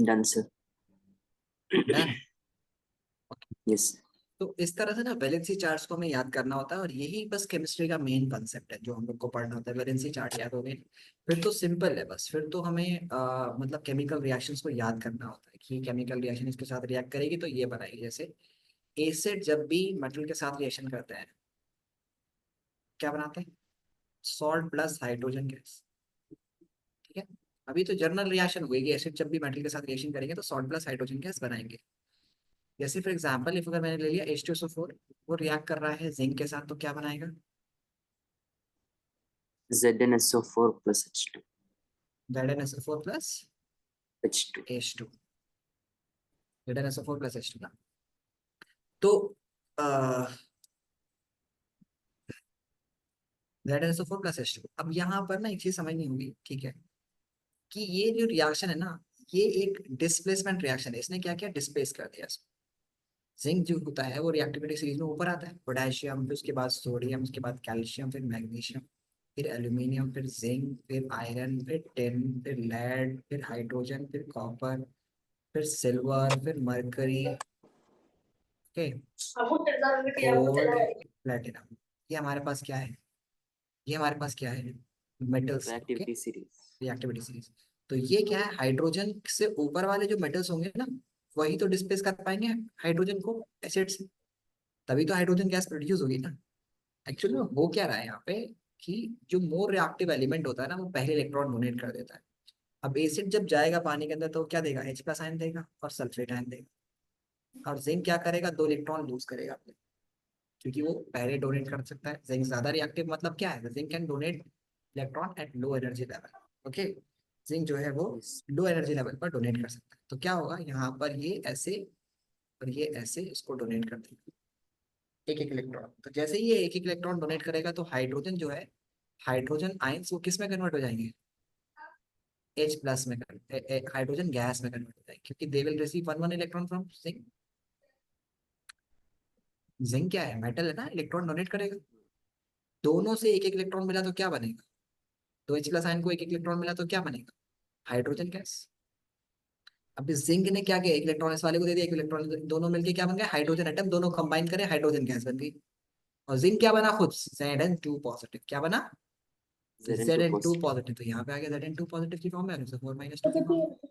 Speaker 1: Done, sir.
Speaker 2: डन।
Speaker 1: Yes.
Speaker 2: तो इस तरह से ना वैलेंसी चार्ट्स को हमें याद करना होता है, और यही बस केमिस्ट्री का मेन कंसेप्ट है जो हम लोग को पढ़ना होता है। वैलेंसी चार्ट याद हो गए, फिर तो सिंपल है बस, फिर तो हमें मतलब केमिकल रिएक्शंस को याद करना होता है कि केमिकल रिएक्शन इसके साथ रिएक्ट करेगी तो ये बनाएगी। जैसे एसिड जब भी मेटल के साथ रिएक्शन करते हैं, क्या बनाते हैं, सॉल्ट प्लस हाइड्रोजन गैस। ठीक है, अभी तो जनरल रिएक्शन हुएगी, एसिड जब भी मेटल के साथ रिएक्शन करेंगे तो सॉल्ट प्लस हाइड्रोजन गैस बनाएंगे। जैसे फॉर एग्जांपल इफ अगर मैंने ले लिया H2SO4, वो रिएक्ट कर रहा है जिंक के साथ, तो क्या बनाएगा,
Speaker 1: ZnSO4 plus H2।
Speaker 2: ZnSO4 plus
Speaker 1: H2।
Speaker 2: H2, ZnSO4 plus H2 ना। तो ZnSO4 प्लस H2, अब यहाँ पर ना एक चीज समझनी होगी, ठीक है, कि ये जो रिएक्शन है ना, ये एक डिस्प्लेसमेंट रिएक्शन है। इसने क्या किया, डिस्प्लेस कर दिया। जिंक जो होता है वो रिएक्टिविटी सीरीज में ऊपर आता है, पोटेशियम, फिर उसके बाद सोडियम, उसके बाद कैल्शियम, फिर मैग्नीशियम, फिर एल्यूमिनियम, फिर जिंक, फिर आयरन, फिर टिन, फिर लेड, फिर हाइड्रोजन, फिर कॉपर, फिर सिल्वर, फिर मरकरी, ओके, गोल्ड, प्लेटिनम। ये हमारे पास क्या है, ये हमारे पास क्या है, metals, okay,
Speaker 1: Reactivity series।
Speaker 2: Reactivity series. तो ये क्या है, हाइड्रोजन से ऊपर वाले जो मेटल्स होंगे ना, वही तो डिस्प्लेस कर पाएंगे हाइड्रोजन को एसिड से, तभी तो हाइड्रोजन गैस प्रोड्यूस होगी ना। एक्चुअली में हो क्या रहा है यहाँ पे, कि जो मोर रिएक्टिव एलिमेंट होता है ना, वो पहले इलेक्ट्रॉन डोनेट कर देता है। अब एसिड जब जाएगा पानी के अंदर तो क्या देगा, H प्लस आयन देगा और सल्फेट आयन देगा। और जिंक क्या करेगा, 2 इलेक्ट्रॉन लूज करेगा अपने, क्योंकि वो पहले डोनेट कर सकता है। जिंक ज्यादा रिएक्टिव, मतलब क्या है, zinc can donate electron at low energy level, okay. Zinc जो है वो
Speaker 1: Yes।
Speaker 2: लो एनर्जी लेवल पर डोनेट कर सकता है। तो क्या होगा यहाँ पर, ये ऐसे और ये ऐसे इसको डोनेट कर देगा, एक एक इलेक्ट्रॉन। तो जैसे ही ये एक एक इलेक्ट्रॉन डोनेट करेगा, तो हाइड्रोजन जो है, हाइड्रोजन आयंस वो किस में कन्वर्ट हो जाएंगे, H प्लस में, हाइड्रोजन गैस में कन्वर्ट हो जाएंगे, क्योंकि they will receive one one electron from zinc. Zinc क्या है? मेटल है ना, इलेक्ट्रॉन डोनेट करेगा। दोनों से एक एक इलेक्ट्रॉन मिला तो क्या बनेगा? तो H प्लस आयन को एक एक इलेक्ट्रॉन मिला तो क्या बनेगा? Hydrogen gas. अब इस जिंक ने क्या किया, एक इलेक्ट्रॉन इस वाले को दे दिया, एक इलेक्ट्रॉन, दोनों मिलके क्या बन गए? Hydrogen atom. दोनों कंबाइन करें, हाइड्रोजन गैस बन गई। और जिंक क्या बना खुद? Zn2 positive. क्या बना?
Speaker 1: Zn2
Speaker 2: Zn2
Speaker 1: positive.
Speaker 2: पॉजिटिव। तो यहाँ पे आ गया Zn2 पॉजिटिव की फॉर्म में, और 4 - 2 की फॉर्म में।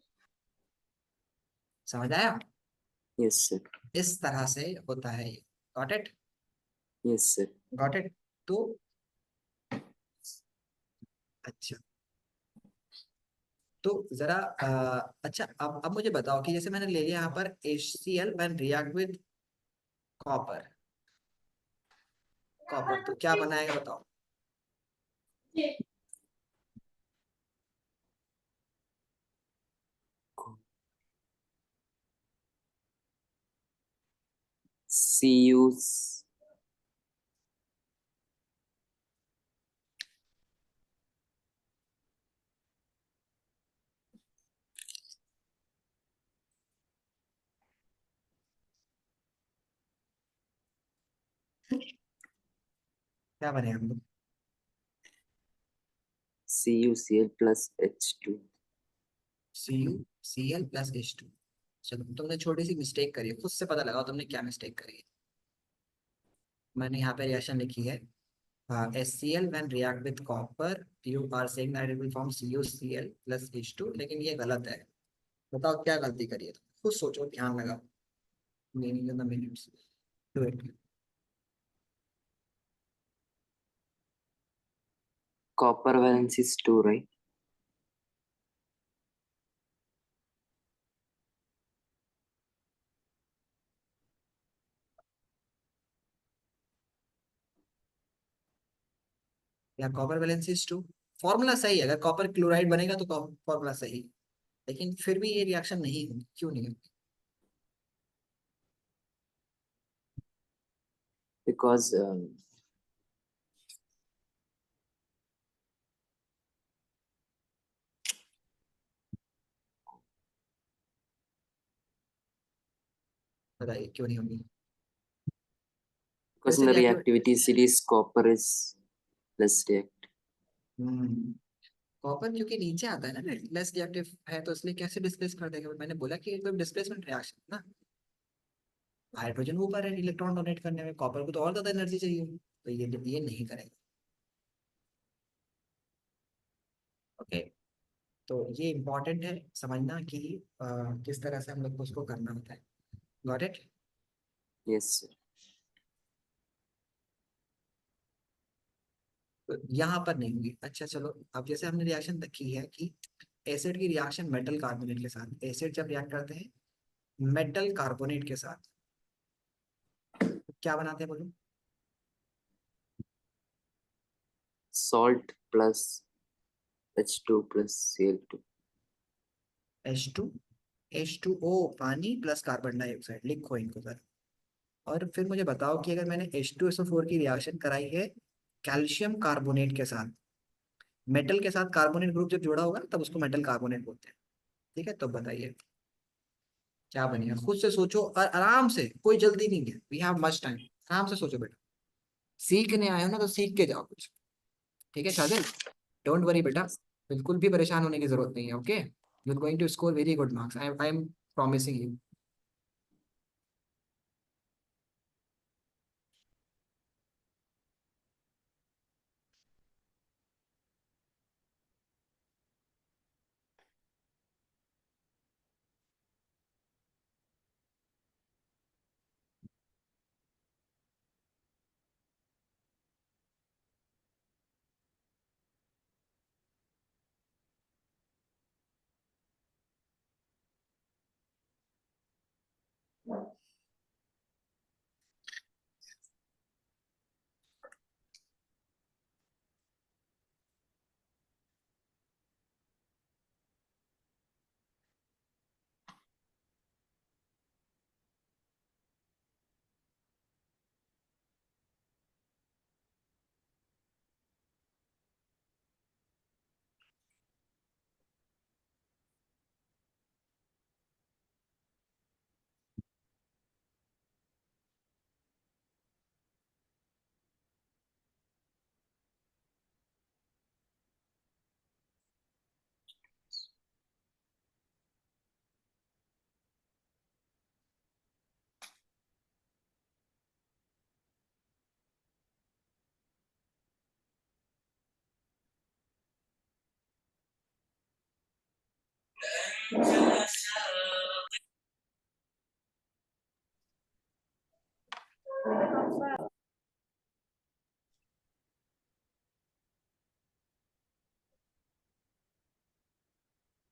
Speaker 2: समझ आया?
Speaker 1: Yes, sir.
Speaker 2: इस तरह से होता है ये। Got it?
Speaker 1: Yes, sir.
Speaker 2: Got it? तो अच्छा, तो जरा अच्छा, अब मुझे बताओ कि जैसे मैंने ले लिया यहाँ पर HCl when react with copper. Copper तो क्या बनाएगा बताओ?
Speaker 1: CUs.
Speaker 2: क्या बनेगा हम लोग?
Speaker 1: CuCl plus H2.
Speaker 2: CuCl+H2। चलो, तुमने छोटी सी मिस्टेक करी है, खुद से पता लगाओ तुमने क्या मिस्टेक करी है। मैंने यहाँ पे रिएक्शन लिखी है, HCl when react with copper, you are saying that it will form CuCl+H2, लेकिन ये गलत है। बताओ क्या गलती करी है? खुद सोचो, ध्यान लगाओ। Meaning in the minutes, do it.
Speaker 1: Copper valence is 2, right?
Speaker 2: या कॉपर वैलेंस इज 2। फॉर्मूला सही है, अगर कॉपर क्लोराइड बनेगा तो फॉर्मूला सही, लेकिन फिर भी ये रिएक्शन नहीं होगी। क्यों नहीं होगी?
Speaker 1: Because
Speaker 2: बताइए क्यों नहीं होगी?
Speaker 1: because
Speaker 2: वैसे
Speaker 1: in the
Speaker 2: reactive,
Speaker 1: reactivity series, copper is less react.
Speaker 2: Copper क्योंकि नीचे आता है ना, लेस रिएक्टिव है, तो इसलिए कैसे डिस्प्लेस कर देगा? मैंने बोला कि एकदम डिस्प्लेसमेंट रिएक्शन ना। हाइड्रोजन ऊपर है इलेक्ट्रॉन डोनेट करने में, कॉपर को तो और ज्यादा एनर्जी चाहिए, तो ये नहीं करेगा। ओके, तो ये इंपॉर्टेंट है समझना कि किस तरह से हम लोग को उसको करना होता है। Got it?
Speaker 1: Yes, sir.
Speaker 2: तो यहाँ पर नहीं होगी। अच्छा चलो, अब जैसे हमने रिएक्शन देखी है कि एसिड की रिएक्शन मेटल कार्बोनेट के साथ, एसिड जब रिएक्ट करते हैं मेटल कार्बोनेट के साथ, तो क्या बनाते हैं बोलो?
Speaker 1: Salt plus H2 plus Cl2.
Speaker 2: H2, H2O, पानी प्लस कार्बन डाइऑक्साइड। लिखो इनको सर। और फिर मुझे बताओ कि अगर मैंने H2SO4 की रिएक्शन कराई है कैल्शियम कार्बोनेट के साथ, मेटल के साथ कार्बोनेट ग्रुप जब जोड़ा होगा तब उसको मेटल कार्बोनेट बोलते हैं। ठीक है, तो बताइए क्या बनेगा? खुद से सोचो और आराम से, कोई जल्दी नहीं है, वी हैव मच टाइम। आराम से सोचो बेटा, सीखने आए हो ना तो सीख के जाओ कुछ। ठीक है शादिल, डोंट वरी बेटा, बिल्कुल भी परेशान होने की जरूरत नहीं है। Okay, you are going to score very good marks, I am promising you.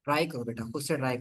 Speaker 2: Try करो बेटा, खुद से ट्राई।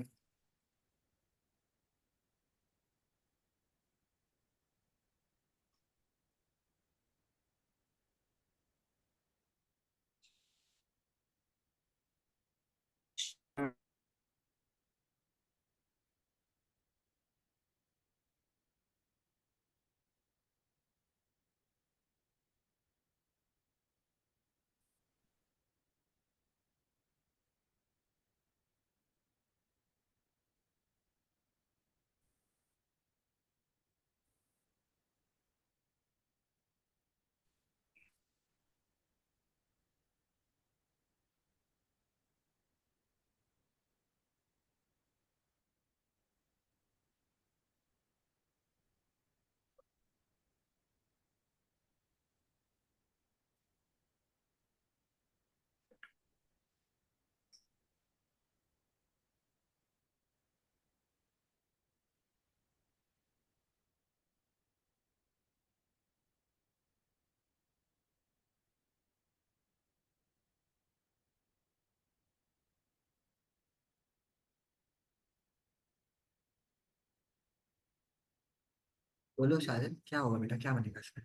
Speaker 2: बोलो शायद, क्या होगा बेटा, क्या बनेगा इसमें?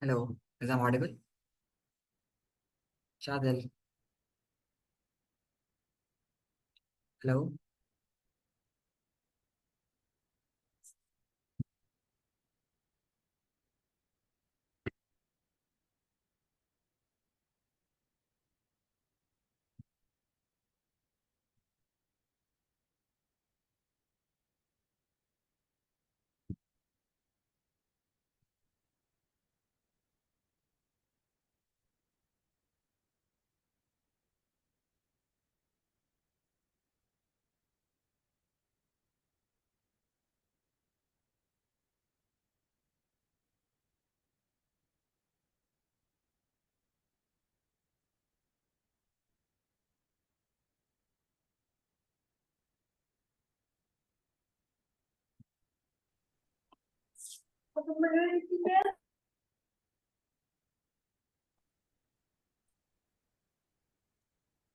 Speaker 2: Hello, is am audible? शायद। हेलो।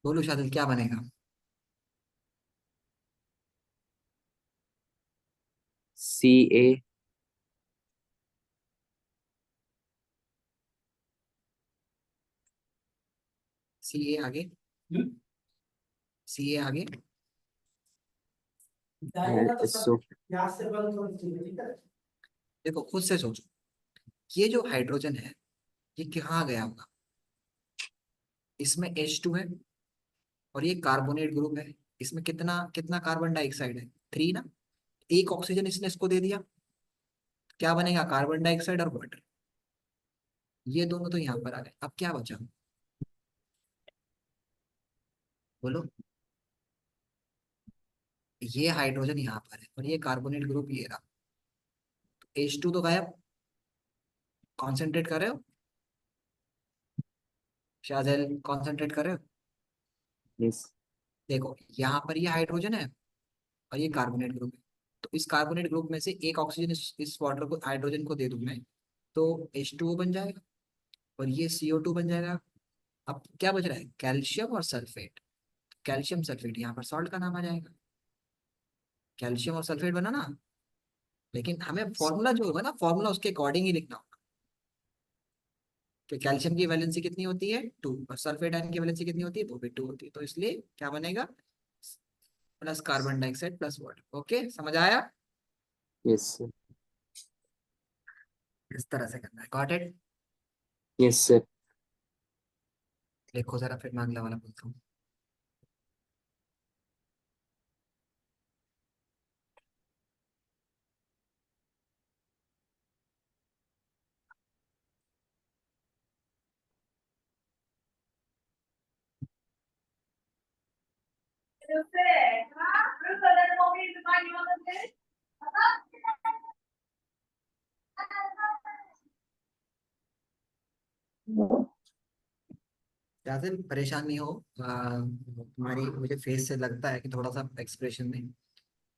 Speaker 2: बोलो शायद, क्या बनेगा?
Speaker 1: CA।
Speaker 2: सी ए आगे? सी ए आगे?
Speaker 1: SO।
Speaker 2: देखो, खुद से सोचो, ये जो हाइड्रोजन है, ये कहाँ गया होगा? इसमें H2 है, और ये कार्बोनेट ग्रुप है। इसमें कितना कितना कार्बन डाइऑक्साइड है? 3 ना। एक ऑक्सीजन इसने इसको दे दिया, क्या बनेगा? कार्बन डाइऑक्साइड और वाटर। ये दोनों तो यहाँ पर आ गए, अब क्या बचा? बोलो। ये हाइड्रोजन यहाँ पर है, और ये कार्बोनेट ग्रुप ये रहा। H2 तो गायब। कॉन्सेंट्रेट कर रहे हो शायद, कॉन्सेंट्रेट कर रहे हो?
Speaker 1: यस।
Speaker 2: देखो, यहाँ पर ये हाइड्रोजन है, और ये कार्बोनेट ग्रुप है। तो इस कार्बोनेट ग्रुप में से एक ऑक्सीजन इस वाटर को, हाइड्रोजन को दे दूं मैं, तो H2O बन जाएगा, और ये CO2 बन जाएगा। अब क्या बच रहा है? कैल्शियम और सल्फेट। कैल्शियम सल्फेट, यहाँ पर सॉल्ट का नाम आ जाएगा। कैल्शियम और सल्फेट बना ना। लेकिन हमें फॉर्मूला जो होगा ना, फॉर्मूला उसके अकॉर्डिंग ही लिखना होगा। तो कैल्शियम की वैलेंसी कितनी होती है? 2, और सल्फेट आयन की वैलेंसी कितनी होती है? वो भी 2 होती है। तो इसलिए क्या बनेगा? Plus carbon dioxide plus water. Okay, समझ आया?
Speaker 1: Yes sir.
Speaker 2: इस तरह से करना है। Got it?
Speaker 1: Yes sir.
Speaker 2: देखो जरा, फिर मैं अगला वाला बोलता हूँ। ज्यादा परेशान नहीं हो। तुम्हारी मुझे फेस से लगता है कि थोड़ा सा एक्सप्रेशन में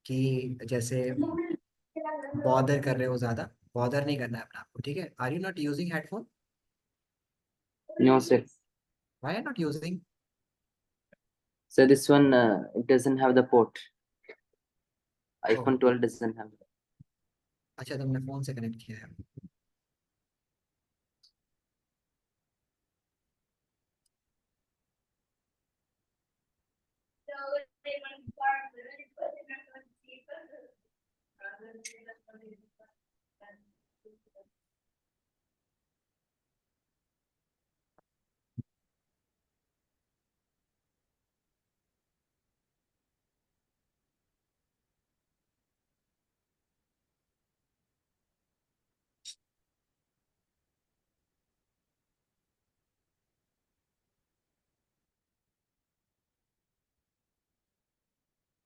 Speaker 2: कि जैसे बॉदर कर रहे हो ज्यादा। बॉदर नहीं करना है अपने आप को, ठीक है? Are you not using headphone?
Speaker 1: No, sir.
Speaker 2: Why are not using?
Speaker 1: So this one it doesn't have the port. iPhone
Speaker 2: oh,
Speaker 1: 12 doesn't have.
Speaker 2: अच्छा, तुमने फोन से कनेक्ट किया है।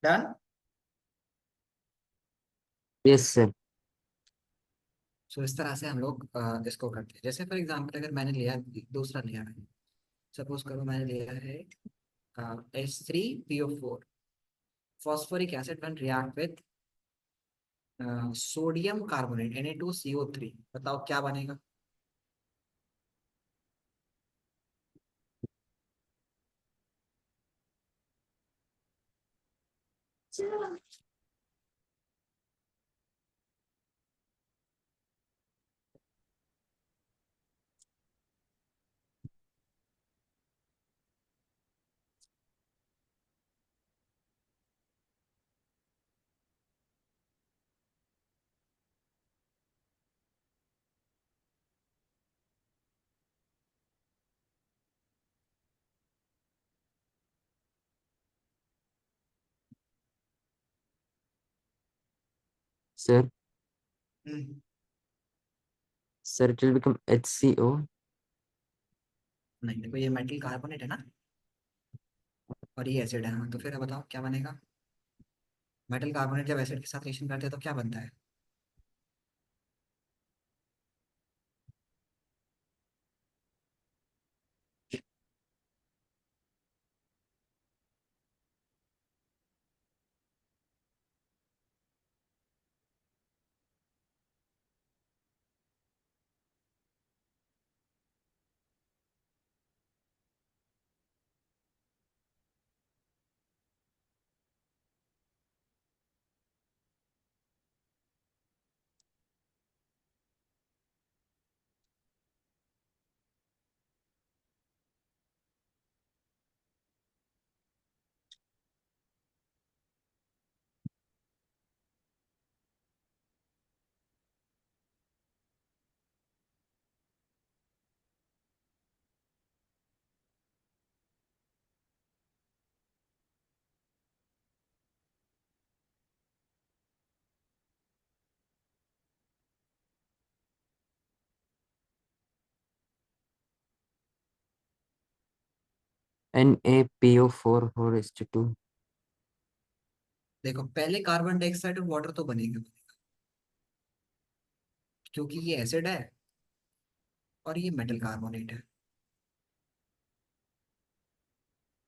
Speaker 2: डन।
Speaker 1: Yes, sir.
Speaker 2: सो इस तरह से हम लोग इसको करते हैं। जैसे फॉर एग्जांपल अगर मैंने लिया, दूसरा लिया है, सपोज करो मैंने लिया है H3PO4 phosphoric acid when react with sodium carbonate Na2CO3। बताओ क्या बनेगा?
Speaker 1: Sir,
Speaker 2: hmm,
Speaker 1: sir, it will become HCO.
Speaker 2: नहीं, देखो ये मेटल कार्बोनेट है ना, और ये एसिड है। हाँ, तो फिर बताओ क्या बनेगा? मेटल कार्बोनेट जब एसिड के साथ रिएक्शन करते हैं तो क्या बनता है?
Speaker 1: NaPO4 4 is to 2.
Speaker 2: देखो, पहले कार्बन डाइऑक्साइड और वाटर तो बनेगा, क्योंकि ये एसिड है और ये मेटल कार्बोनेट है।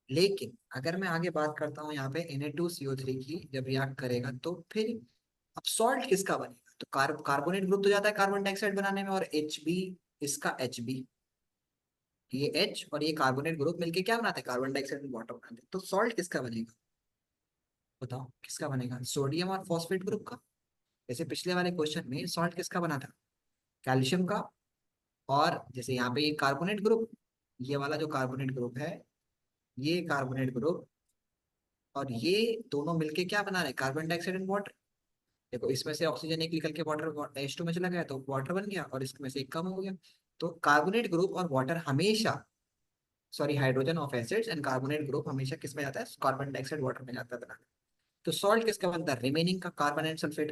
Speaker 2: लेकिन अगर मैं आगे बात करता हूँ यहाँ पे Na2CO3 की, जब रिएक्ट करेगा तो फिर अब सॉल्ट किसका बनेगा? तो कार्बोनेट ग्रुप तो जाता है कार्बन डाइऑक्साइड बनाने में, और Hb, इसका Hb, ये H और ये कार्बोनेट ग्रुप मिलके क्या बनाते हैं? कार्बन डाइऑक्साइड में वाटर बनाते हैं। तो सॉल्ट किसका बनेगा? बताओ किसका बनेगा? सोडियम और फॉस्फेट ग्रुप का। जैसे पिछले वाले क्वेश्चन में सॉल्ट किसका बना था? कैल्शियम का। और जैसे यहाँ पे ये कार्बोनेट ग्रुप, ये वाला जो कार्बोनेट ग्रुप है, ये कार्बोनेट ग्रुप और ये दोनों मिलके क्या बना रहे हैं? Carbon dioxide and water. देखो, इसमें से ऑक्सीजन एक निकल के वाटर H2 में चला गया तो वाटर बन गया, और इसमें से एक कम हो गया। तो कार्बोनेट ग्रुप और वाटर हमेशा, sorry, hydrogen of acids and carbonate group हमेशा किस में जाता है? कार्बन डाइऑक्साइड वाटर में जाता है बना। तो सॉल्ट किसका बनता है? रिमेनिंग का carbon and sulphate,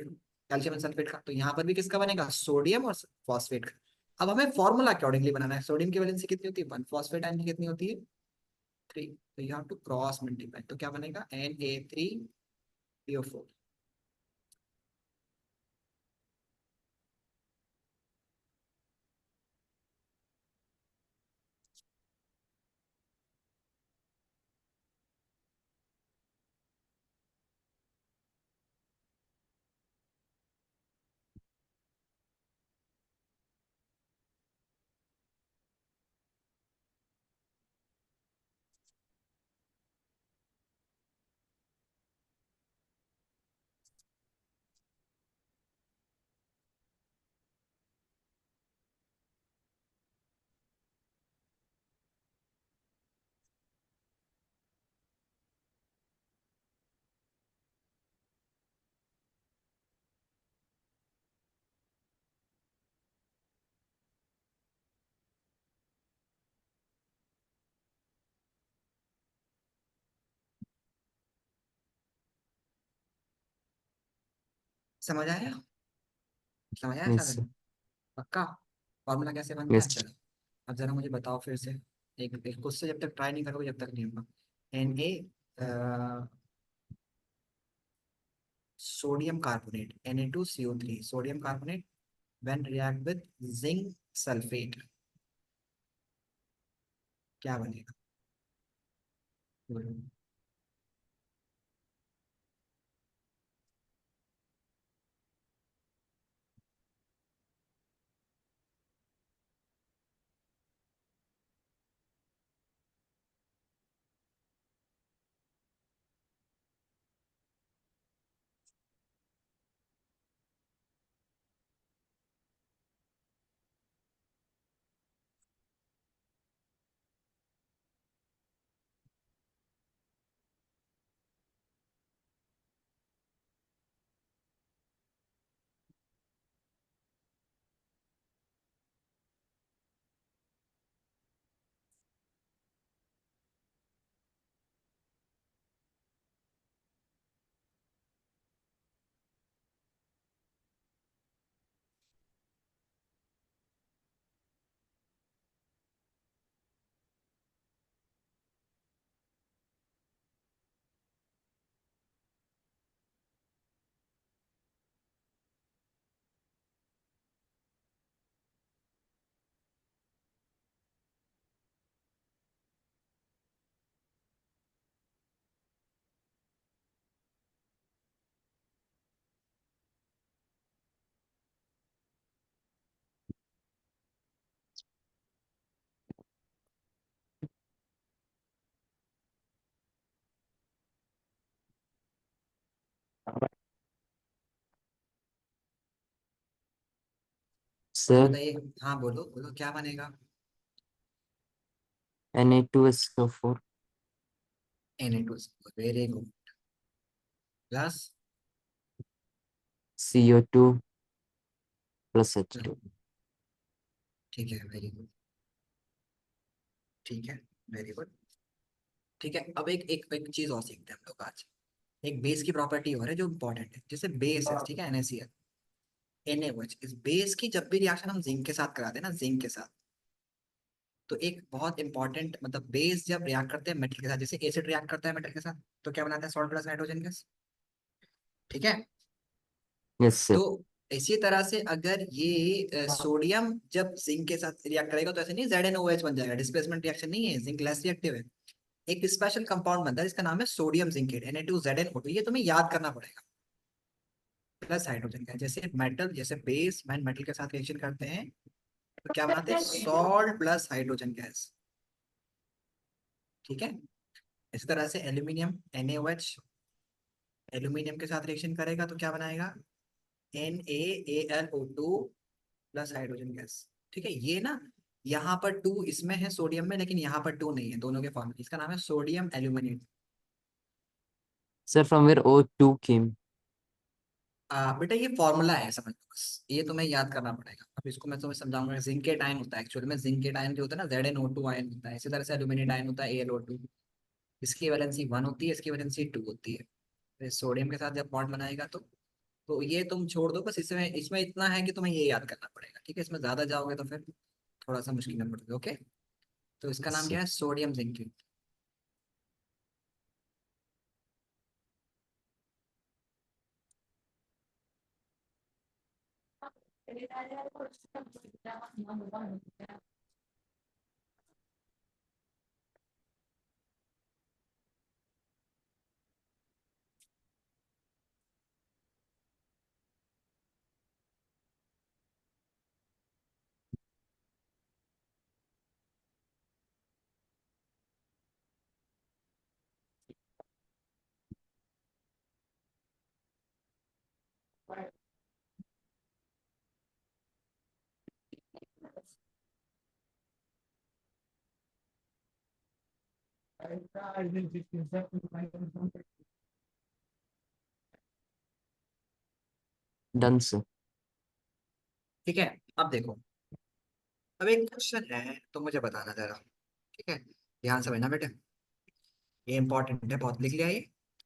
Speaker 2: calcium and sulphate का। तो यहाँ पर भी किसका बनेगा? सोडियम और फॉस्फेट का। अब हमें फॉर्मूला अकॉर्डिंगली बनाना है। सोडियम की वैलेंसी कितनी होती है? 1। फॉस्फेट आयन की कितनी होती है? 3। तो you have to cross multiply. तो क्या बनेगा? Na3PO4। समझ आया? समझ आया
Speaker 4: Yes,
Speaker 2: सारे?
Speaker 4: sir.
Speaker 2: पक्का? फॉर्मूला कैसे बनता
Speaker 4: Yes,
Speaker 2: है?
Speaker 4: sir.
Speaker 2: चलो अब जरा मुझे बताओ फिर से। एक खुद से जब तक ट्राई नहीं करोगे जब तक नहीं होगा। Na sodium carbonate, Na2CO3, sodium carbonate when react with zinc sulfate, क्या बनेगा? बोलो।
Speaker 4: Sir,
Speaker 2: बताइए। हाँ बोलो बोलो, क्या बनेगा?
Speaker 4: Na2SO4.
Speaker 2: Na2, very good. Plus
Speaker 4: CO2 plus H2.
Speaker 2: ठीक है, वेरी गुड। ठीक है, वेरी गुड। ठीक है, अब एक चीज और सीखते हैं हम लोग आज। एक बेस की प्रॉपर्टी और है जो इंपॉर्टेंट है, जैसे बेस है, ठीक है, NaCl, NaOH, इस बेस की जब भी रिएक्शन हम जिंक के साथ कराते हैं ना, जिंक के साथ, तो एक बहुत इंपॉर्टेंट, मतलब बेस जब रिएक्ट करते हैं मेटल के साथ, जैसे एसिड रिएक्ट करता है मेटल के साथ, तो क्या बनाता है? Salt plus nitrogen gas. ठीक है,
Speaker 4: Yes, sir.
Speaker 2: तो इसी तरह से अगर ये सोडियम जब जिंक के साथ रिएक्ट करेगा तो ऐसे नहीं ZnOH बन जाएगा, डिस्प्लेसमेंट रिएक्शन नहीं है, जिंक लेस रिएक्टिव है। एक स्पेशल कंपाउंड बनता है जिसका नाम है सोडियम जिंकेट, Na2ZnO2, ये तुम्हें याद करना पड़ेगा। प्लस हाइड्रोजन का, जैसे मेटल, जैसे बेस मैन मेटल के साथ रिएक्शन करते हैं तो क्या बनाते हैं? Salt plus hydrogen gas. ठीक है, इस तरह से एल्यूमिनियम NaOH एल्यूमिनियम के साथ रिएक्शन करेगा तो क्या बनाएगा? NaAlO2 plus hydrogen gas. ठीक है, ये ना यहाँ पर 2 इसमें है सोडियम में, लेकिन यहाँ पर 2 नहीं है, दोनों के फॉर्मूले, इसका नाम है sodium aluminate.
Speaker 4: Sir, from where O2 came?
Speaker 2: बेटा ये फॉर्मूला है, समझ लो बस, ये तुम्हें याद करना पड़ेगा। अब इसको मैं तुम्हें समझाऊंगा। जिंकेट आयन होता है एक्चुअली में, जिंकेट आयन जो होता है ना ZnO2 आयन होता है, इसी तरह से एल्यूमिनेट आयन होता है AlO2। इसकी वैलेंसी 1 होती है, इसकी वैलेंसी 2 होती है। तो सोडियम के साथ जब बॉन्ड बनाएगा तो ये तुम छोड़ दो, बस इसमें इसमें इतना है कि तुम्हें ये याद करना पड़ेगा। ठीक है, इसमें ज्यादा जाओगे तो फिर थोड़ा सा मुश्किल में पड़ोगे। ओके, तो इसका
Speaker 4: Yes,
Speaker 2: नाम
Speaker 4: sir.
Speaker 2: क्या है? Sodium zincate.
Speaker 4: Done, sir.
Speaker 2: ठीक है, अब देखो, अब एक क्वेश्चन है तो मुझे बताना जरा। ठीक है, ध्यान से समझना बेटा, ये इंपॉर्टेंट है बहुत, लिख लिया ये।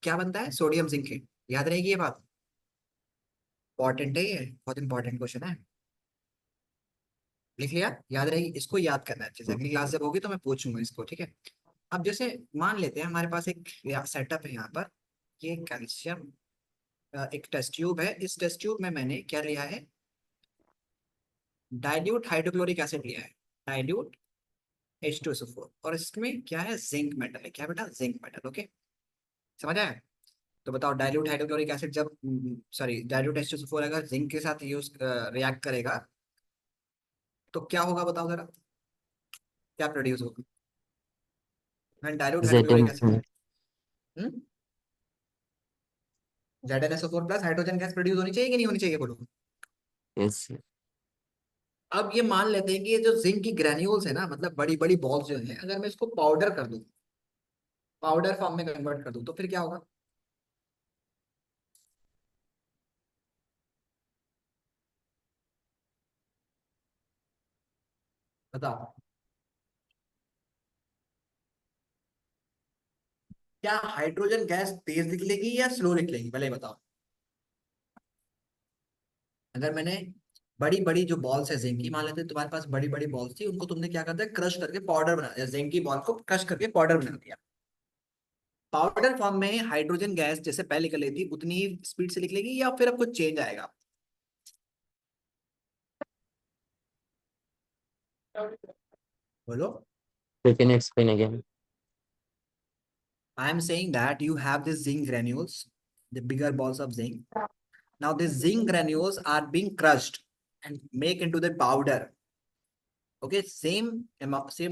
Speaker 2: क्या बनता है? सोडियम जिंकेट, याद रहेगी ये बात। इंपॉर्टेंट है, ये बहुत इंपॉर्टेंट क्वेश्चन है। लिख लिया, याद रहेगी, इसको याद करना है अच्छे से। अगली क्लास जब होगी तो मैं पूछूंगा इसको, ठीक है। अब जैसे मान लेते हैं हमारे पास एक सेटअप है यहाँ पर, ये कैल्शियम एक टेस्ट ट्यूब है। इस टेस्ट ट्यूब में मैंने क्या लिया है, डाइल्यूट हाइड्रोक्लोरिक एसिड लिया है, डाइल्यूट H2SO4, और इसमें क्या है, जिंक मेटल है। क्या बेटा, जिंक मेटल। ओके, समझ आया? तो बताओ, डाइल्यूट हाइड्रोक्लोरिक एसिड जब सॉरी डाइल्यूट H2SO4 अगर जिंक के साथ यूज रिएक्ट करेगा तो क्या होगा, बताओ जरा, क्या प्रोड्यूस होगा? Dilute hydrochloric acid,
Speaker 4: ZM
Speaker 2: ZnSO4 plus hydrogen gas produce होनी चाहिए कि नहीं होनी चाहिए, बोलो।
Speaker 4: yes sir.
Speaker 2: अब ये मान लेते हैं कि ये जो जिंक की ग्रेन्यूल्स है ना, मतलब बड़ी बड़ी बॉल्स जो है, अगर मैं इसको पाउडर कर दूं, पाउडर फॉर्म में कन्वर्ट कर दूं, तो फिर क्या होगा? बताओ, क्या हाइड्रोजन गैस तेज निकलेगी या स्लो निकलेगी, पहले बताओ। अगर मैंने बड़ी बड़ी जो बॉल्स है जिंक की, मान लेते हैं तुम्हारे पास बड़ी बड़ी बॉल्स थी, उनको तुमने क्या करता है, क्रश करके पाउडर बना दिया, जिंक की बॉल को क्रश करके पाउडर बना दिया। पाउडर फॉर्म में हाइड्रोजन गैस जैसे पहले निकल रही थी उतनी ही स्पीड से निकलेगी या फिर अब कुछ चेंज आएगा? बोलो।
Speaker 4: You can explain again.
Speaker 2: I am saying that you have these zinc granules, the bigger balls of zinc. Now these zinc granules are being crushed and make into the powder. Okay, same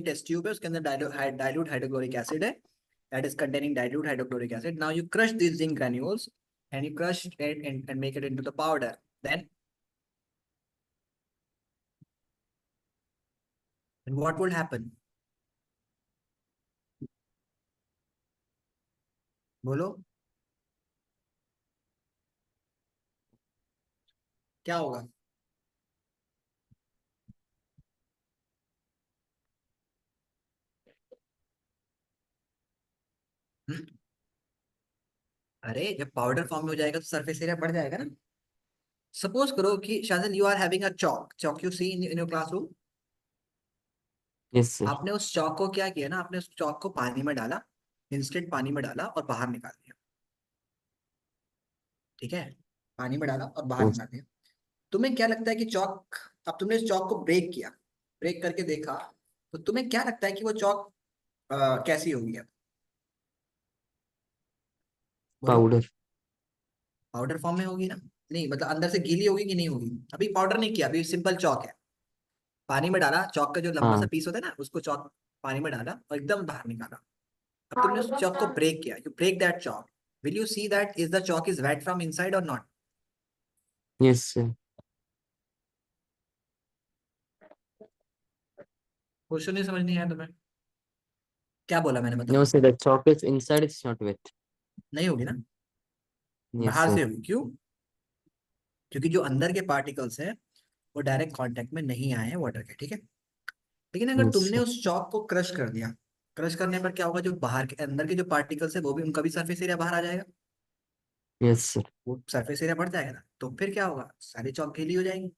Speaker 2: test tube है, उसके अंदर dilute hydrochloric acid है, that is containing dilute hydrochloric acid. Now you crush these zinc granules and you crush it and make it into the powder. Then and what will happen? बोलो, क्या होगा? हम्म? अरे जब powder form में हो जाएगा तो सरफेस एरिया बढ़ जाएगा ना। सपोज करो कि शायद you are having a chalk you see in your classroom.
Speaker 4: Yes sir.
Speaker 2: आपने उस चॉक को क्या किया ना, आपने उस चॉक को पानी में डाला, इंस्टेंट पानी में डाला और बाहर निकाल दिया, ठीक है, पानी में डाला और बाहर
Speaker 4: Yes.
Speaker 2: निकाल दिया। तुम्हें क्या लगता है कि चॉक, अब तुमने इस चॉक को ब्रेक किया, ब्रेक करके देखा, तो तुम्हें क्या लगता है कि वो चॉक कैसी होगी अब? बोलो।
Speaker 4: Powder.
Speaker 2: पाउडर फॉर्म में होगी ना? नहीं, मतलब अंदर से गीली होगी कि नहीं होगी? अभी पाउडर नहीं किया, अभी सिंपल चॉक है, पानी में डाला, चॉक का जो लंबा सा
Speaker 4: हाँ.
Speaker 2: पीस होता है ना, उसको चॉक पानी में डाला और एकदम बाहर निकाला। अब तुमने उस चॉक को ब्रेक किया, you break that chalk, will you see that is the chalk is wet from inside or not?
Speaker 4: Yes sir.
Speaker 2: Question नहीं समझ नहीं आया तुम्हें? क्या बोला मैंने, बताओ।
Speaker 4: No sir, the chocolate inside is not wet.
Speaker 2: नहीं होगी ना,
Speaker 4: Yes
Speaker 2: बाहर
Speaker 4: sir.
Speaker 2: से होगी। क्यों? क्योंकि जो अंदर के पार्टिकल्स हैं वो डायरेक्ट कांटेक्ट में नहीं आए हैं वाटर के, ठीक है। लेकिन अगर
Speaker 4: Yes
Speaker 2: तुमने
Speaker 4: sir.
Speaker 2: उस चॉक को क्रश कर दिया, क्रश करने पर क्या होगा, जो बाहर के अंदर के जो पार्टिकल्स है वो भी, उनका भी सरफेस एरिया बाहर आ जाएगा,
Speaker 4: Yes sir.
Speaker 2: वो सरफेस एरिया बढ़ जाएगा ना, तो फिर क्या होगा, सारी चौक गीली हो जाएगी।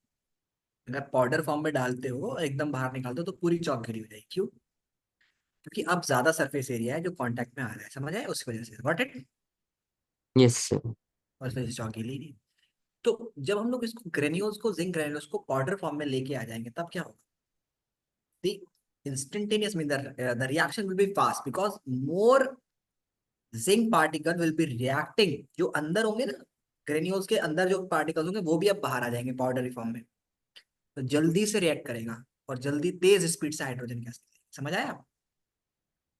Speaker 2: अगर पाउडर फॉर्म में डालते हो एकदम बाहर निकालते हो तो पूरी चौक गीली हो जाएगी। क्यों? क्योंकि अब ज्यादा सरफेस एरिया है जो कांटेक्ट में आ रहा है, समझ आए, उस वजह से, गॉट इट।
Speaker 4: Yes sir.
Speaker 2: और उस वजह से चौक गीली नहीं। तो जब हम लोग इसको ग्रेन्यूल्स को, जिंक ग्रेन्यूल्स को पाउडर फॉर्म में लेके आ जाएंगे तब क्या होगा? The instantaneous mean the reaction will be fast because more zinc particle will be reacting, जो अंदर होंगे ना, ग्रेन्यूल्स के अंदर जो पार्टिकल्स होंगे वो भी अब बाहर आ जाएंगे पाउडर फॉर्म में, तो जल्दी से रिएक्ट करेगा और जल्दी तेज स्पीड से हाइड्रोजन गैस। समझ आया?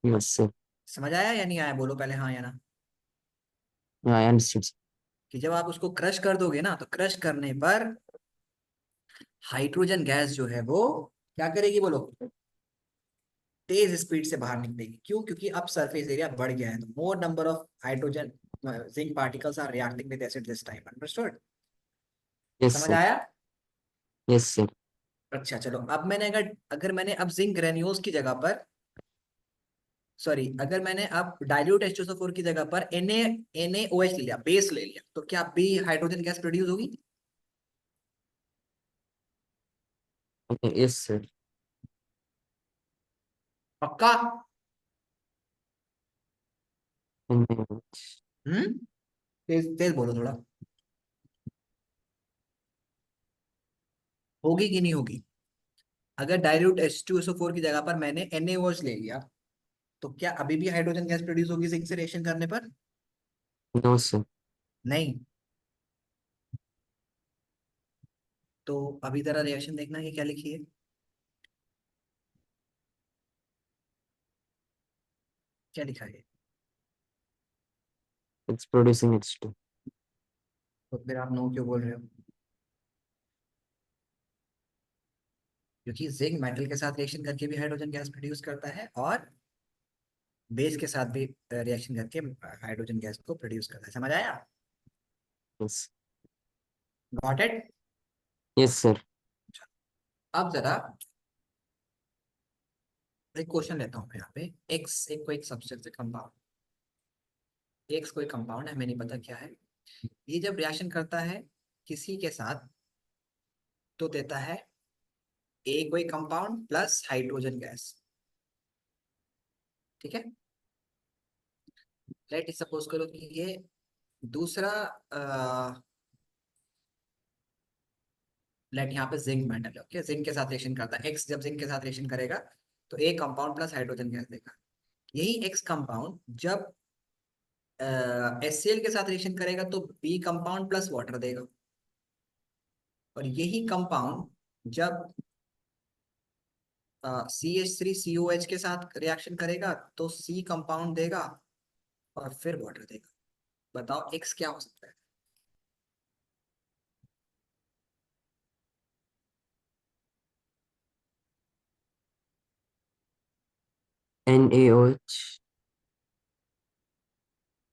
Speaker 4: Yes sir.
Speaker 2: समझ आया या नहीं आया, बोलो पहले हाँ या ना।
Speaker 4: Yeah, I understood.
Speaker 2: कि जब आप उसको क्रश कर दोगे ना, तो क्रश करने पर हाइड्रोजन गैस जो है वो क्या करेगी, बोलो, तेज स्पीड से बाहर निकलेगी। क्यों? क्योंकि अब सरफेस एरिया बढ़ गया है, तो more number of hydrogen zinc particles are reacting with acid this time. Understood?
Speaker 4: Yes
Speaker 2: समझ
Speaker 4: sir.
Speaker 2: आया?
Speaker 4: Yes sir.
Speaker 2: अच्छा चलो, अब मैंने अगर अगर मैंने अब जिंक ग्रेन्यूल्स की जगह पर, सॉरी, अगर मैंने अब डाइल्यूट H2SO4 की जगह पर NaOH ले लिया, बेस ले लिया, तो क्या अभी हाइड्रोजन गैस प्रोड्यूस होगी?
Speaker 4: Okay, yes, sir.
Speaker 2: पक्का?
Speaker 4: NaOH.
Speaker 2: तेज तेज बोलो थोड़ा। होगी कि नहीं होगी? अगर डाइल्यूट H2SO4 की जगह पर मैंने NaOH ले लिया तो क्या अभी भी हाइड्रोजन गैस प्रोड्यूस होगी जिंक से रिएक्शन करने पर?
Speaker 4: No, sir.
Speaker 2: नहीं। तो अभी जरा रिएक्शन देखना कि क्या लिखी है। क्या लिखा है?
Speaker 4: It's producing H2.
Speaker 2: तो फिर आप नो क्यों बोल रहे हो? क्योंकि जिंक मेटल के साथ रिएक्शन करके भी हाइड्रोजन गैस प्रोड्यूस करता है और बेस के साथ भी रिएक्शन करके हाइड्रोजन गैस को प्रोड्यूस करता है। समझ आया?
Speaker 4: Yes.
Speaker 2: Got it?
Speaker 4: Yes, sir.
Speaker 2: अब जरा एक क्वेश्चन लेता हूँ यहाँ पे। एक्स एक कोई सब्सटेंस कंपाउंड, एक्स कोई कंपाउंड है, हमें नहीं पता क्या है। ये जब रिएक्शन करता है किसी के साथ तो देता है ए कोई कंपाउंड प्लस हाइड्रोजन गैस। ठीक है, लेट सपोज करो कि ये दूसरा लेट यहाँ पे जिंक मेटल है। ओके, जिंक के साथ रिएक्शन करता है। एक्स जब जिंक के साथ रिएक्शन करेगा तो ए कंपाउंड प्लस हाइड्रोजन गैस देगा। यही एक्स कंपाउंड जब HCl के साथ रिएक्शन करेगा तो बी कंपाउंड प्लस वाटर देगा। और यही कंपाउंड जब CH3COH के साथ रिएक्शन करेगा तो सी कंपाउंड देगा और फिर वाटर देगा। बताओ एक्स क्या हो सकता है?
Speaker 4: NaOH.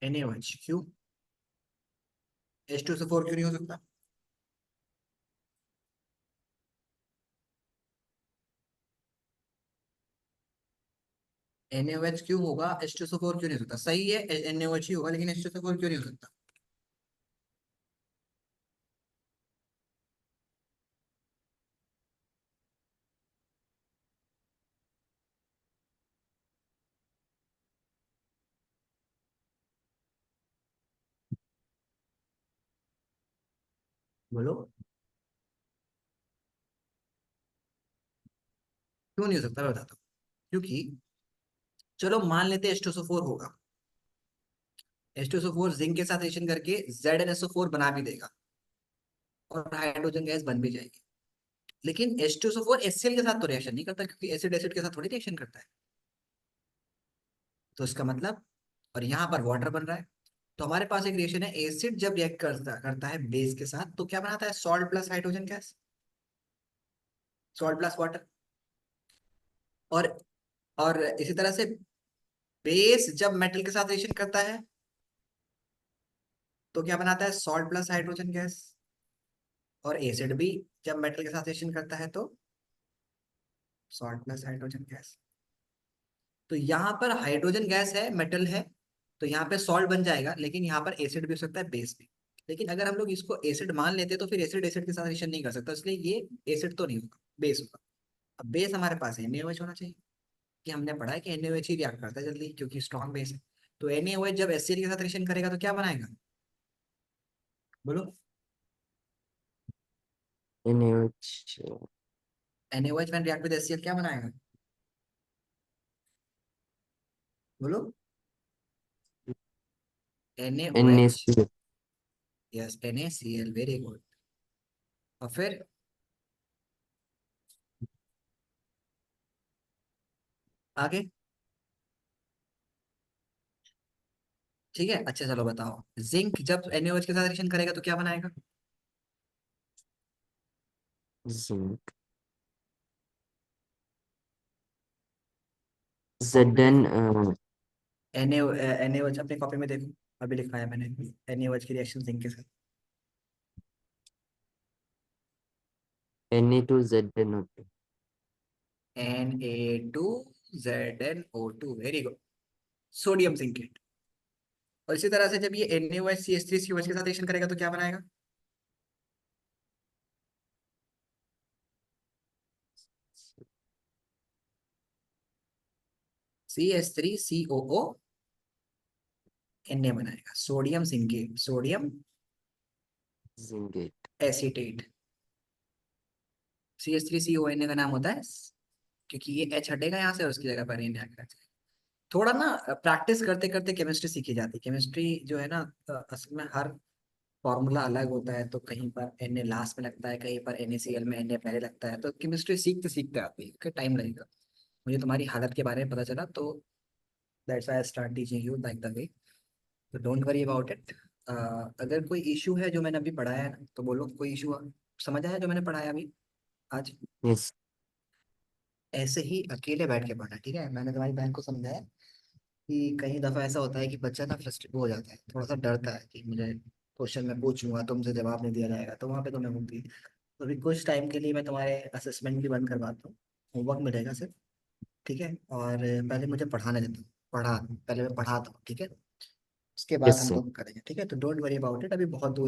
Speaker 2: NaOH। क्यों? H2SO4 क्यों नहीं हो सकता? NaOH क्यों होगा, H2SO4 क्यों नहीं हो सकता? सही है, NaOH ही होगा, लेकिन H2SO4 क्यों नहीं हो सकता? बोलो क्यों नहीं हो सकता, मैं बताता हूँ। क्योंकि चलो मान लेते H2SO4 होगा, H2SO4 जिंक के साथ रिएक्शन करके ZnSO4 बना भी देगा और हाइड्रोजन गैस बन भी जाएगी। लेकिन H2SO4 HCl के साथ तो रिएक्शन नहीं करता, क्योंकि एसिड एसिड के साथ थोड़ी रिएक्शन करता है। तो इसका मतलब, और यहाँ पर वाटर बन रहा है, तो हमारे पास एक रिएक्शन है। एसिड जब रिएक्ट करता है बेस के साथ तो क्या बनाता है? Salt plus hydrogen gas, salt plus water. और और इसी तरह से बेस जब मेटल के साथ रिएक्शन करता है तो क्या बनाता है? Salt plus hydrogen gas. और एसिड भी जब मेटल के साथ रिएक्शन करता है तो सॉल्ट प्लस हाइड्रोजन गैस। तो यहाँ पर हाइड्रोजन गैस है, मेटल है, तो यहाँ पे सॉल्ट बन जाएगा, लेकिन यहाँ पर एसिड भी हो सकता है, बेस भी। लेकिन अगर हम लोग इसको एसिड मान लेते तो फिर एसिड एसिड के साथ रिएक्शन नहीं कर सकता, इसलिए ये एसिड तो नहीं होगा, बेस होगा। अब बेस हमारे पास NaOH होना चाहिए, कि हमने पढ़ा है कि NaOH ही रिएक्ट करता है जल्दी, क्योंकि स्ट्रॉन्ग बेस है। तो NaOH जब HCl के साथ रिएक्शन करेगा तो क्या बनाएगा? बोलो।
Speaker 4: NaOH.
Speaker 2: NaOH when react with HCl क्या बनाएगा? बोलो। NaOH।
Speaker 4: NaCl.
Speaker 2: Yes, NaCl, very good. और फिर आगे? ठीक है, अच्छा चलो बताओ, जिंक जब NaOH के साथ रिएक्शन करेगा तो क्या बनाएगा?
Speaker 4: Zinc.
Speaker 2: कॉपी में
Speaker 4: Zn.
Speaker 2: देखो, NaOH अपने कॉपी में देखो, अभी लिखा है मैंने, NaOH की रिएक्शन जिंक के साथ।
Speaker 4: Na2ZnO2.
Speaker 2: Na2ZnO2, very good, sodium zincate. और इसी तरह से जब ये NaOH CH3COH के साथ रिएक्शन करेगा तो क्या बनाएगा? CH3COO Na बनाएगा, sodium zincate, sodium
Speaker 4: zincate.
Speaker 2: Acetate. CH3CONA का नाम होता है क्योंकि ये H हटेगा यहाँ से, उसकी जगह पर Na आएगा। थोड़ा ना प्रैक्टिस करते करते केमिस्ट्री सीखी जाती है। केमिस्ट्री जो है ना, असल में हर फॉर्मूला अलग होता है, तो कहीं पर Na लास्ट में लगता है, कहीं पर NaCl में Na पहले लगता है, तो केमिस्ट्री सीखते सीखते आती है, टाइम लगेगा। मुझे तुम्हारी हालत के बारे में पता चला, तो that's why I start teaching you like the way, तो डोंट वरी अबाउट इट। अगर कोई इशू है जो मैंने अभी पढ़ाया है ना, तो बोलो कोई इशू समझ आया जो मैंने पढ़ाया अभी आज?
Speaker 4: यस।
Speaker 2: ऐसे ही अकेले बैठ के पढ़ना, ठीक है? मैंने तुम्हारी बहन को समझाया कि कई दफा ऐसा होता है कि बच्चा ना फ्रस्ट्रेट हो जाता है, थोड़ा सा डरता है कि मुझे क्वेश्चन में पूछूंगा, तुमसे जवाब नहीं दिया जाएगा, तो वहाँ पे तुम्हें होगी। तो अभी कुछ टाइम के लिए मैं तुम्हारे असेसमेंट भी बंद करवाता हूँ, होमवर्क मिलेगा सिर्फ, ठीक है? और पहले मुझे पढ़ाने देता हूँ, पहले मैं पढ़ाता हूँ, ठीक है? उसके बाद
Speaker 4: यस
Speaker 2: हम
Speaker 4: सर।
Speaker 2: लोग करेंगे, ठीक है? तो डोंट वरी अबाउट इट, अभी बहुत दूर